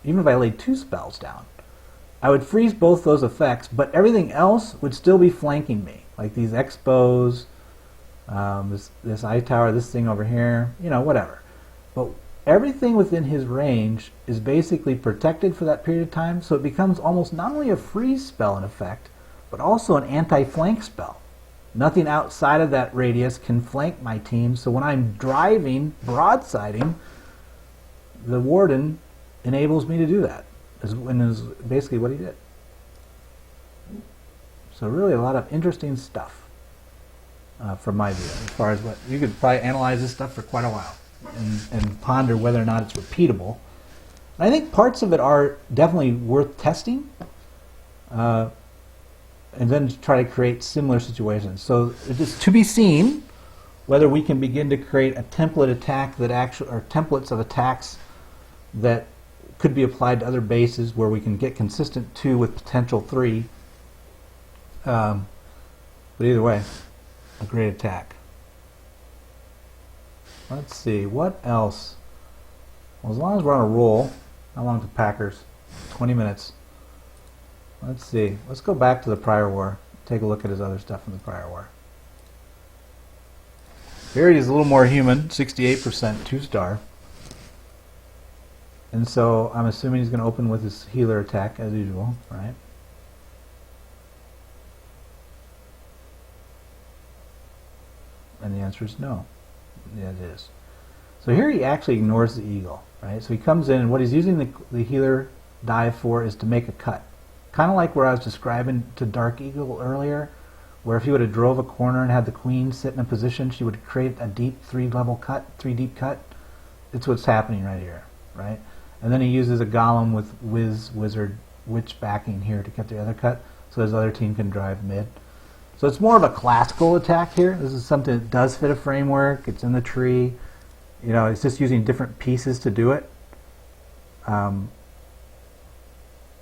S2: even if I laid 2 spells down, I would freeze both those effects, but everything else would still be flanking me, like these expos, this eye tower, this thing over here, whatever. But everything within his range is basically protected for that period of time, so it becomes almost not only a freeze spell in effect, but also an anti-flank spell. Nothing outside of that radius can flank my team, so when I'm driving, broadsiding, the Warden enables me to do that, and is basically what he did. So really a lot of interesting stuff from my view, as far as what you could probably analyze this stuff for quite a while and ponder whether or not it's repeatable. And I think parts of it are definitely worth testing, and then try to create similar situations. So it's to be seen whether we can begin to create a template attack that or templates of attacks that could be applied to other bases where we can get consistent 2 with potential 3. But either way, a great attack. Let's see, what else? Well, as long as we're on a roll, how long the Packers? 20 minutes. Let's see. Let's go back to the prior war. Take a look at his other stuff from the prior war. Here he's a little more human, 68% 2-star. And so I'm assuming he's going to open with his healer attack as usual, right? And the answer is no. Yeah, it is. So here he actually ignores the eagle, right? So he comes in, and what he's using the healer dive for is to make a cut. Kind of like where I was describing to Dark Eagle earlier, where if he would have drove a corner and had the queen sit in a position, she would create a deep 3-level cut, 3 deep cut. It's what's happening right here, right? And then he uses a golem with wizard, witch backing here to get the other cut, so his other team can drive mid. So it's more of a classical attack here. This is something that does fit a framework. It's in the tree. It's just using different pieces to do it. And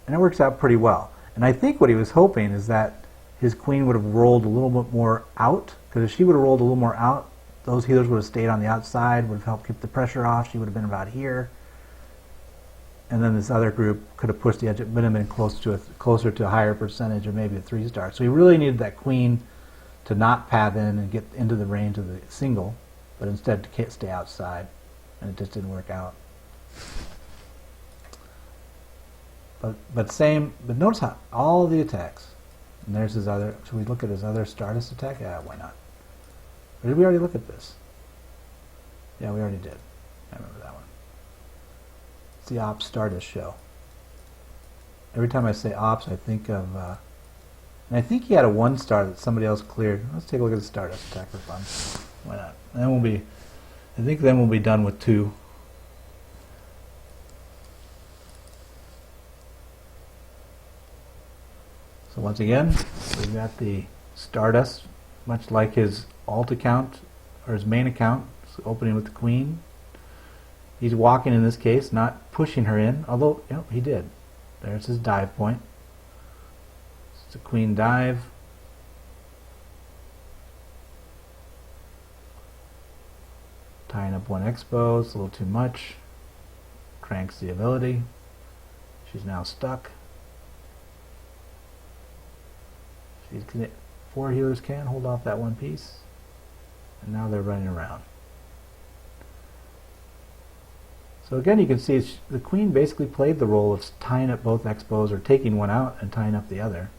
S2: it works out pretty well. And I think what he was hoping is that his queen would have rolled a little bit more out, because if she would have rolled a little more out, those healers would have stayed on the outside, would have helped keep the pressure off. She would have been about here. And then this other group could have pushed the edge. It would have been closer to a higher percentage, or maybe a 3-star. So he really needed that queen to not path in and get into the range of the single, but instead to stay outside. And it just didn't work out. But notice how all the attacks, and there's his other. Should we look at his other Stardust attack? Yeah, why not? Or did we already look at this? Yeah, we already did. I remember that one. It's the Ops Stardust show. Every time I say Ops, I think of, and I think he had a 1-star that somebody else cleared. Let's take a look at the Stardust attack for fun. Why not? And then I think then we'll be done with 2. So once again, we've got the Stardust, much like his alt account, or his main account, so opening with the queen. He's walking in this case, not pushing her in, although he did. There's his dive point. It's a queen dive. Tying up 1 expo, it's a little too much. Cranks the ability. She's now stuck. 4 healers can hold off that 1 piece, and now they're running around. So again, you can see the queen basically played the role of tying up both expos, or taking one out and tying up the other.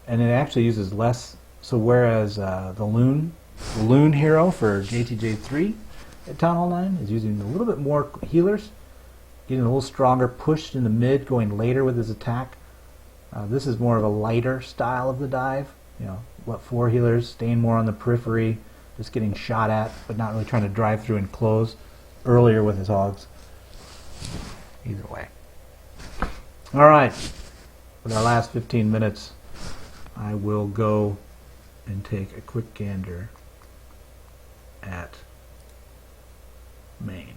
S2: And it actually uses less. So whereas the loon hero for JTJ3 at Town Hall 9 is using a little bit more healers, getting a little stronger, pushed in the mid, going later with his attack. This is more of a lighter style of the dive. 4 healers, staying more on the periphery, just getting shot at, but not really trying to drive through and close earlier with his hogs. either way. All right. For our last 15 minutes, I will go and take a quick gander at Maine.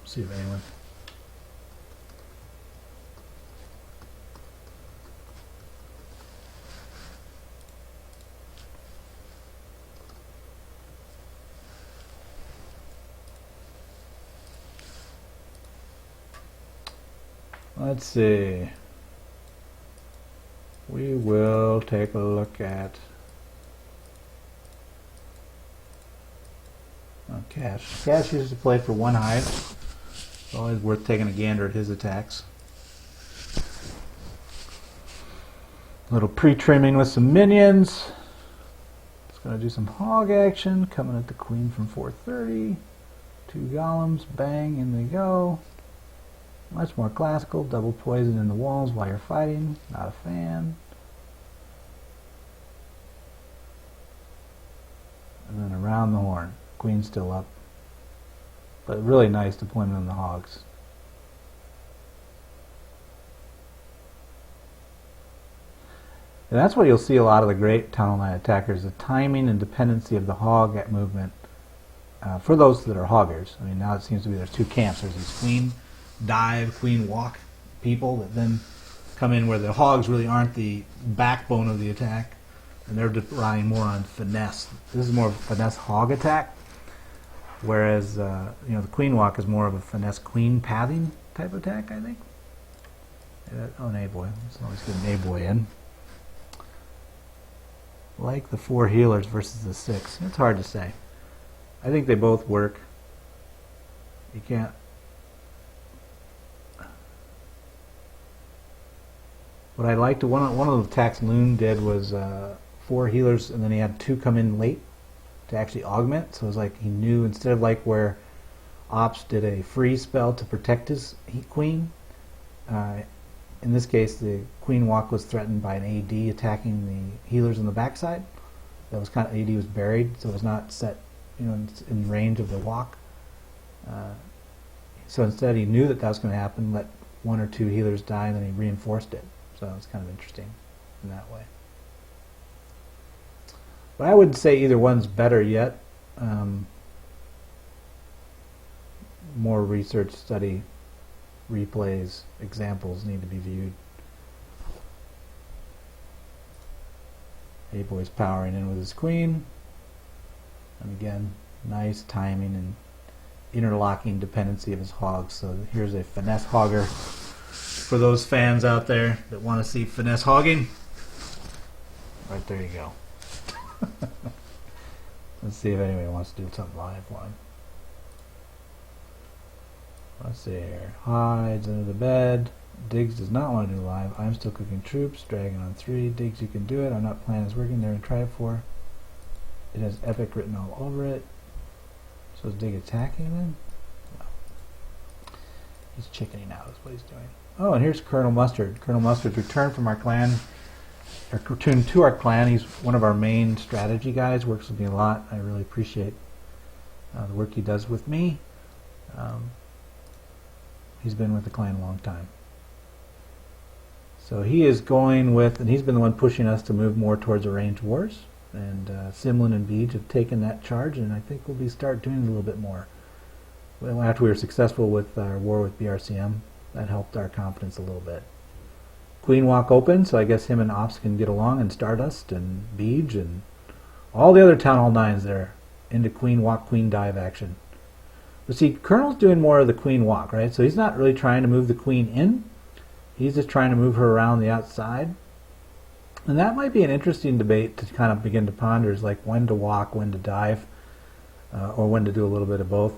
S2: See if anyone. Let's see. We will take a look at Cash. Cash used to play for one hive. It's always worth taking a gander at his attacks. A little pre-trimming with some minions. It's going to do some hog action. Coming at the queen from 430. 2 golems. Bang, in they go. Much more classical. Double poison in the walls while you're fighting. Not a fan. And then around the horn. Queen's still up. But really nice deployment on the hogs. And that's what you'll see a lot of the great Tunnel Knight attackers, the timing and dependency of the hog at movement. For those that are hoggers, I mean, now it seems to be there's two camps. There's these queen dive, queen walk people that then come in where the hogs really aren't the backbone of the attack, and they're relying more on finesse. This is more of a finesse hog attack, whereas the queen walk is more of a finesse queen pathing type attack, I think. Oh, an A-boy. Let's always get an A-boy in. Like the 4 healers versus the 6. It's hard to say. I think they both work. You can't. What I liked, one of the attacks Loon did was 4 healers, and then he had 2 come in late to actually augment. So it was like he knew, instead of like where Ops did a freeze spell to protect his queen. In this case, the queen walk was threatened by an AD attacking the healers on the backside. That was kind of, AD was buried, so it was not set, in range of the walk. So instead, he knew that was going to happen. Let 1 or 2 healers die, and then he reinforced it. So it's kind of interesting in that way. But I wouldn't say either one's better yet. More research, study, replays, examples need to be viewed. A-boy's powering in with his queen. And again, nice timing and interlocking dependency of his hogs. So here's a finesse hogger. For those fans out there that want to see finesse hogging, right there you go. Let's see if anybody wants to do something live for him. Let's see here. Hides under the bed. Diggs does not want to do live. I'm still cooking troops. Dragon on 3. Diggs, you can do it. I'm not planning is working there and try it for. It has epic written all over it. So is Dig attacking then? No. He's chickening out is what he's doing. Oh, and here's Colonel Mustard. Colonel Mustard's returned from our clan, or returned to our clan. He's one of our main strategy guys, works with me a lot. I really appreciate the work he does with me. He's been with the clan a long time. So he is going with, and he's been the one pushing us to move more towards arranged wars. And Simlin and Beej have taken that charge, and I think we'll start doing it a little bit more. Well, after we were successful with our war with BRCM, that helped our confidence a little bit. Queen walk open, so I guess him and Ops can get along, and Stardust and Beej and all the other Town Hall 9s there into queen walk, queen dive action. But see, Colonel's doing more of the queen walk, right? So he's not really trying to move the queen in. He's just trying to move her around the outside. And that might be an interesting debate to kind of begin to ponder, is like when to walk, when to dive, or when to do a little bit of both.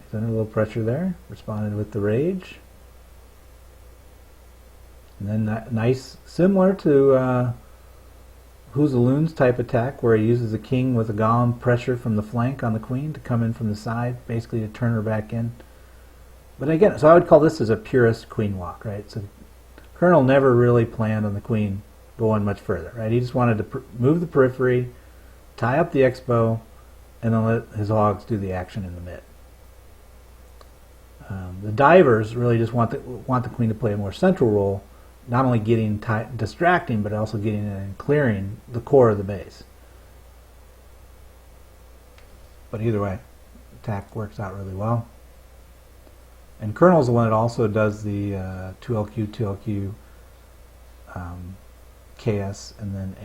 S2: He's under a little pressure there. Responded with the rage. And then that nice, similar to Who's the Loons type attack, where he uses the king with a golem pressure from the flank on the queen to come in from the side, basically to turn her back in. But again, so I would call this as a purist queen walk, right? So Colonel never really planned on the queen going much further, right? He just wanted to move the periphery, tie up the expo, and then let his hogs do the action in the mid. The divers really just want the queen to play a more central role, not only getting distracting, but also getting in and clearing the core of the base. But either way, attack works out really well. And Colonel's the one that also does the 2LQ, 2LQ, KS, and then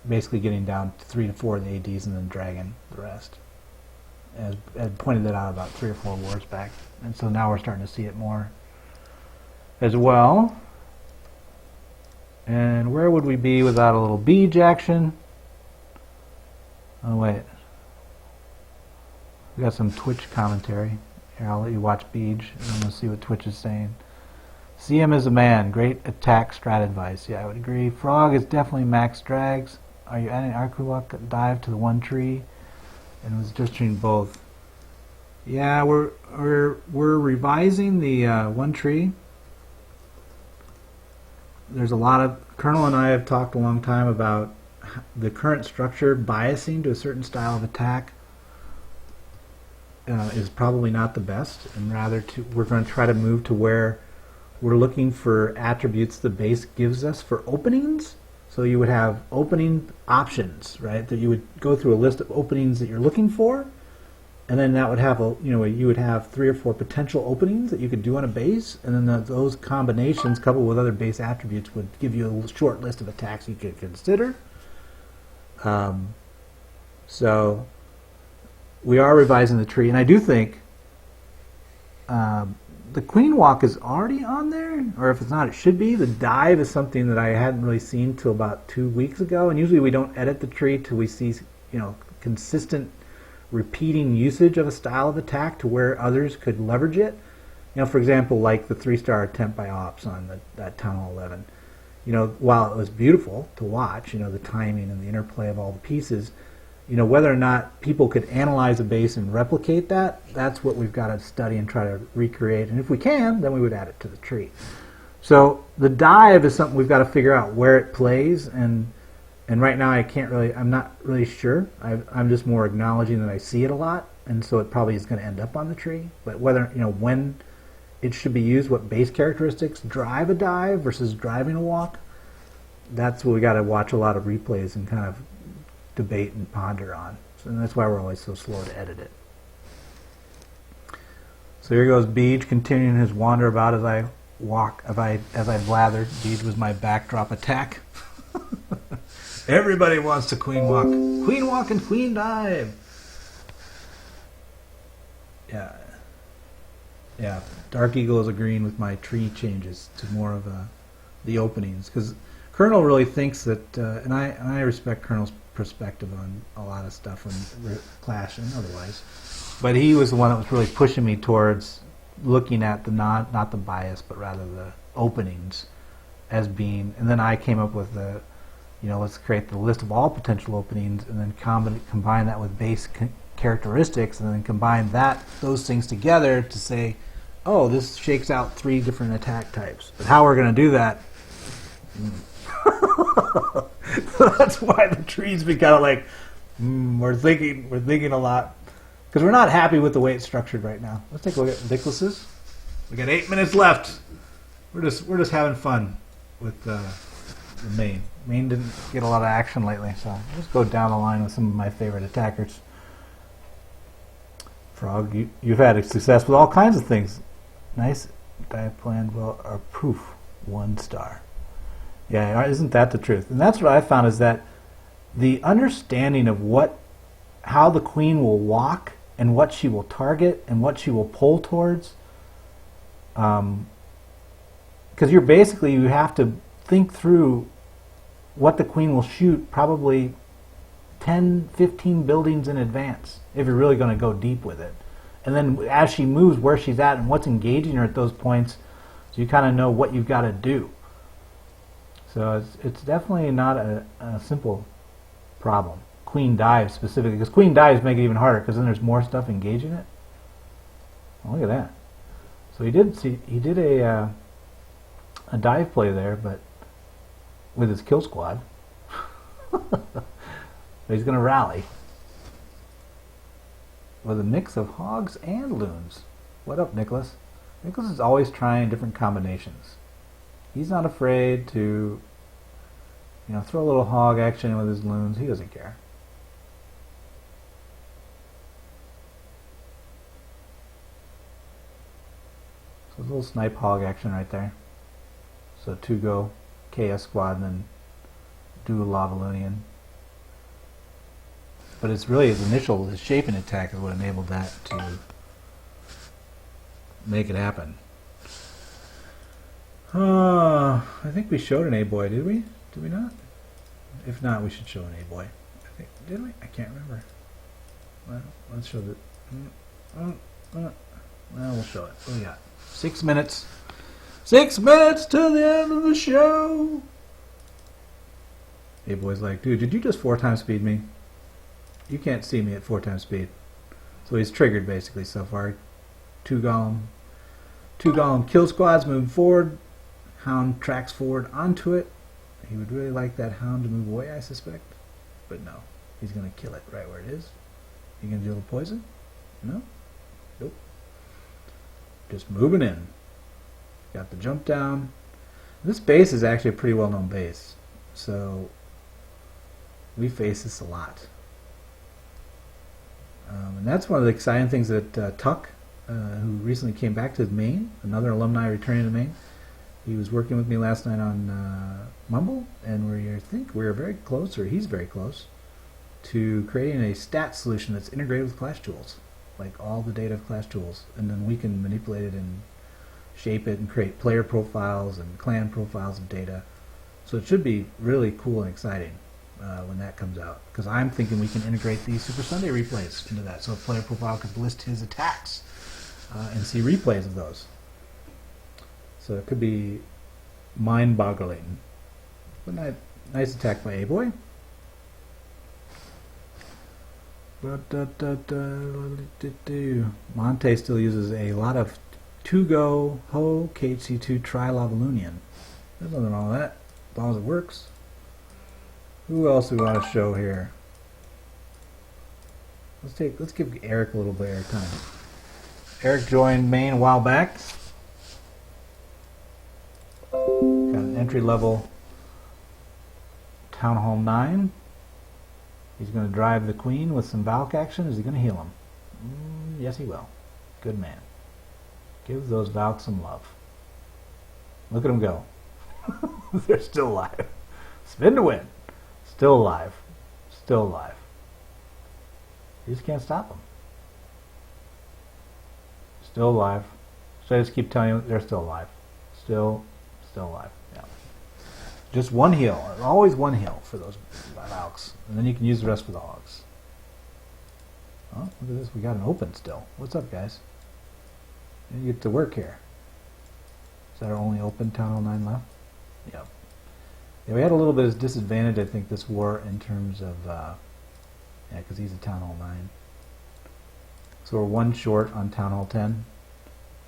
S2: basically getting down to 3 to 4 of the ADs and then dragging the rest. As pointed that out about 3 or 4 wars back. And so now we're starting to see it more as well. And where would we be without a little Beej action? Oh wait, we got some Twitch commentary. Here, I'll let you watch Beej and we'll see what Twitch is saying. See him as a man. Great attack strat advice. Yeah, I would agree. Frog is definitely max drags. Are you adding Arcuwalk dive to the one tree? And was just doing both. Yeah, we're revising the one tree. There's a lot of Colonel and I have talked a long time about the current structure biasing to a certain style of attack is probably not the best, and rather we're going to try to move to where we're looking for attributes the base gives us for openings. So you would have opening options, right? That you would go through a list of openings that you're looking for, and then that would have you would have 3 or 4 potential openings that you could do on a base, and then those combinations coupled with other base attributes would give you a short list of attacks you could consider. So we are revising the tree, and I do think the queen walk is already on there, or if it's not, it should be. The dive is something that I hadn't really seen till about 2 weeks ago, and usually we don't edit the tree till we see, consistent repeating usage of a style of attack to where others could leverage it. For example, like the 3-star attempt by Ops on that Town Hall 11. While it was beautiful to watch, the timing and the interplay of all the pieces, whether or not people could analyze a base and replicate that, that's what we've got to study and try to recreate. And if we can, then we would add it to the tree. So the dive is something we've got to figure out where it plays, and right now I'm not really sure. I'm just more acknowledging that I see it a lot, and so it probably is going to end up on the tree. But whether, when it should be used, what base characteristics drive a dive versus driving a walk, that's what we got to watch a lot of replays and kind of debate and ponder on. And that's why we're always so slow to edit it. So here goes Beej continuing his wander about as I walk, as I blather. Beej was my backdrop attack. Everybody wants to queen walk. Queen walk and queen dive. Yeah. Dark Eagle is agreeing with my tree changes to more of the openings, because Colonel really thinks that, and I respect Colonel's perspective on a lot of stuff and Clash and otherwise, but he was the one that was really pushing me towards looking at the not the bias, but rather the openings as being, and then I came up with the, let's create the list of all potential openings and then combine that with base characteristics, and then combine those things together to say, oh, this shakes out 3 different attack types. But how we're going to do that? So that's why the trees be kind of like, we're thinking a lot, because we're not happy with the way it's structured right now. Let's take a look at Nicholas's. We got 8 minutes left. We're just having fun with the main. Main didn't get a lot of action lately, so I'll just go down the line with some of my favorite attackers. Frog, you've had success with all kinds of things. Nice. Dive planned well. Or proof. 1 star. Yeah, isn't that the truth? And that's what I found, is that the understanding of how the queen will walk and what she will target and what she will pull towards, because you have to think through what the queen will shoot probably 10, 15 buildings in advance if you're really going to go deep with it. And then as she moves, where she's at and what's engaging her at those points, so you kind of know what you've got to do. So it's definitely not a simple problem. Queen dive specifically, because queen dives make it even harder, because then there's more stuff engaging it. Oh, look at that. So he did a dive play there, but with his kill squad. So he's going to rally with a mix of hogs and loons. What up, Nicholas? Nicholas is always trying different combinations. He's not afraid to, throw a little hog action with his loons. He doesn't care. So a little snipe hog action right there. So 2 go, KS squad, and then do a Lavalunian. But it's really his shaping attack is what enabled that to make it happen. I think we showed an A-boy, did we? Did we not? If not, we should show an A-boy. I think, did we? I can't remember. Well, let's show the... well, we'll show it. What do we got? 6 minutes. 6 minutes to the end of the show! A-boy's like, dude, did you just 4 times speed me? You can't see me at 4 times speed. So he's triggered basically so far. 2 golem kill squads moving forward. Hound tracks forward onto it. He would really like that hound to move away, I suspect. But no. He's going to kill it right where it is. You going to deal with poison? No? Nope. Just moving in. Got the jump down. This base is actually a pretty well known base. So we face this a lot. And that's one of the exciting things that Tuck, who recently came back to Maine, another alumni returning to Maine, he was working with me last night on Mumble, and we're very close, or he's very close, to creating a stat solution that's integrated with Clash Tools, like all the data of Clash Tools, and then we can manipulate it and shape it and create player profiles and clan profiles of data. So it should be really cool and exciting when that comes out, because I'm thinking we can integrate these superSUNDAY replays into that, so a player profile could list his attacks and see replays of those. So it could be mind-boggling. But nice attack by A-Boy. Monte still uses a lot of 2-go Ho KHC2 Tri-Lavalunian. There's nothing wrong with that, as long as it works. Who else do we want to show here? Let's give Eric a little bit of time. Eric joined Maine a while back. Got an entry-level Town Hall 9. He's going to drive the queen with some Valk action. Is he going to heal him? Yes, he will. Good man. Give those Valk some love. Look at him go. They're still alive. Spin to win. Still alive. Still alive. You just can't stop them. Still alive. So I just keep telling you they're still alive. Still alive. Yeah. Just one heal. Always one heal for those Valks. And then you can use the rest for the hogs. Oh, look at this. We got an open still. What's up, guys? You get to work here. Is that our only open Town Hall 9 left? Yep. Yeah, we had a little bit of disadvantage, I think, this war in terms of, because he's a Town Hall 9. So we're 1 short on Town Hall 10,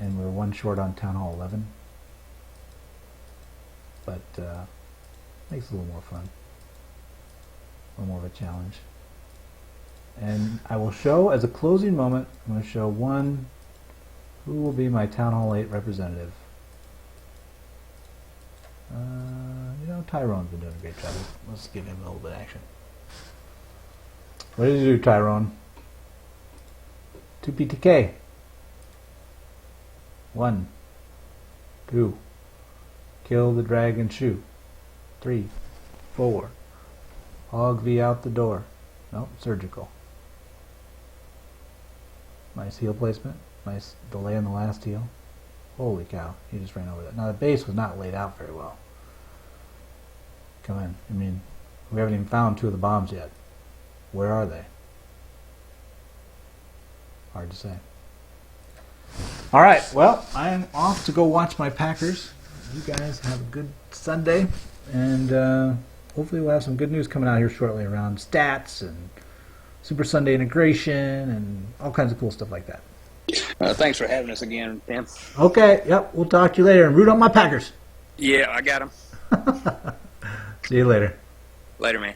S2: and we're 1 short on Town Hall 11. But makes it a little more fun, a little more of a challenge. And I will show, as a closing moment, I'm going to show who will be my Town Hall 8 representative. Tyrone's been doing a great job. Let's give him a little bit of action. What did you do, Tyrone? 2 PTK. 1, 2. Kill the dragon, shoot. 3, 4. Hog V out the door. Nope, surgical. Nice heal placement. Nice delay on the last heal. Holy cow, he just ran over that. Now the base was not laid out very well. Come in. I mean, we haven't even found 2 of the bombs yet. Where are they? Hard to say. Alright, well, I'm off to go watch my Packers. You guys have a good Sunday, and hopefully we'll have some good news coming out here shortly around stats and superSUNDAY integration and all kinds of cool stuff like that.
S1: Thanks for having us again, Tim.
S2: Okay, yep, we'll talk to you later, and root on my Packers.
S1: Yeah, I got them.
S2: See you later.
S1: Later, man.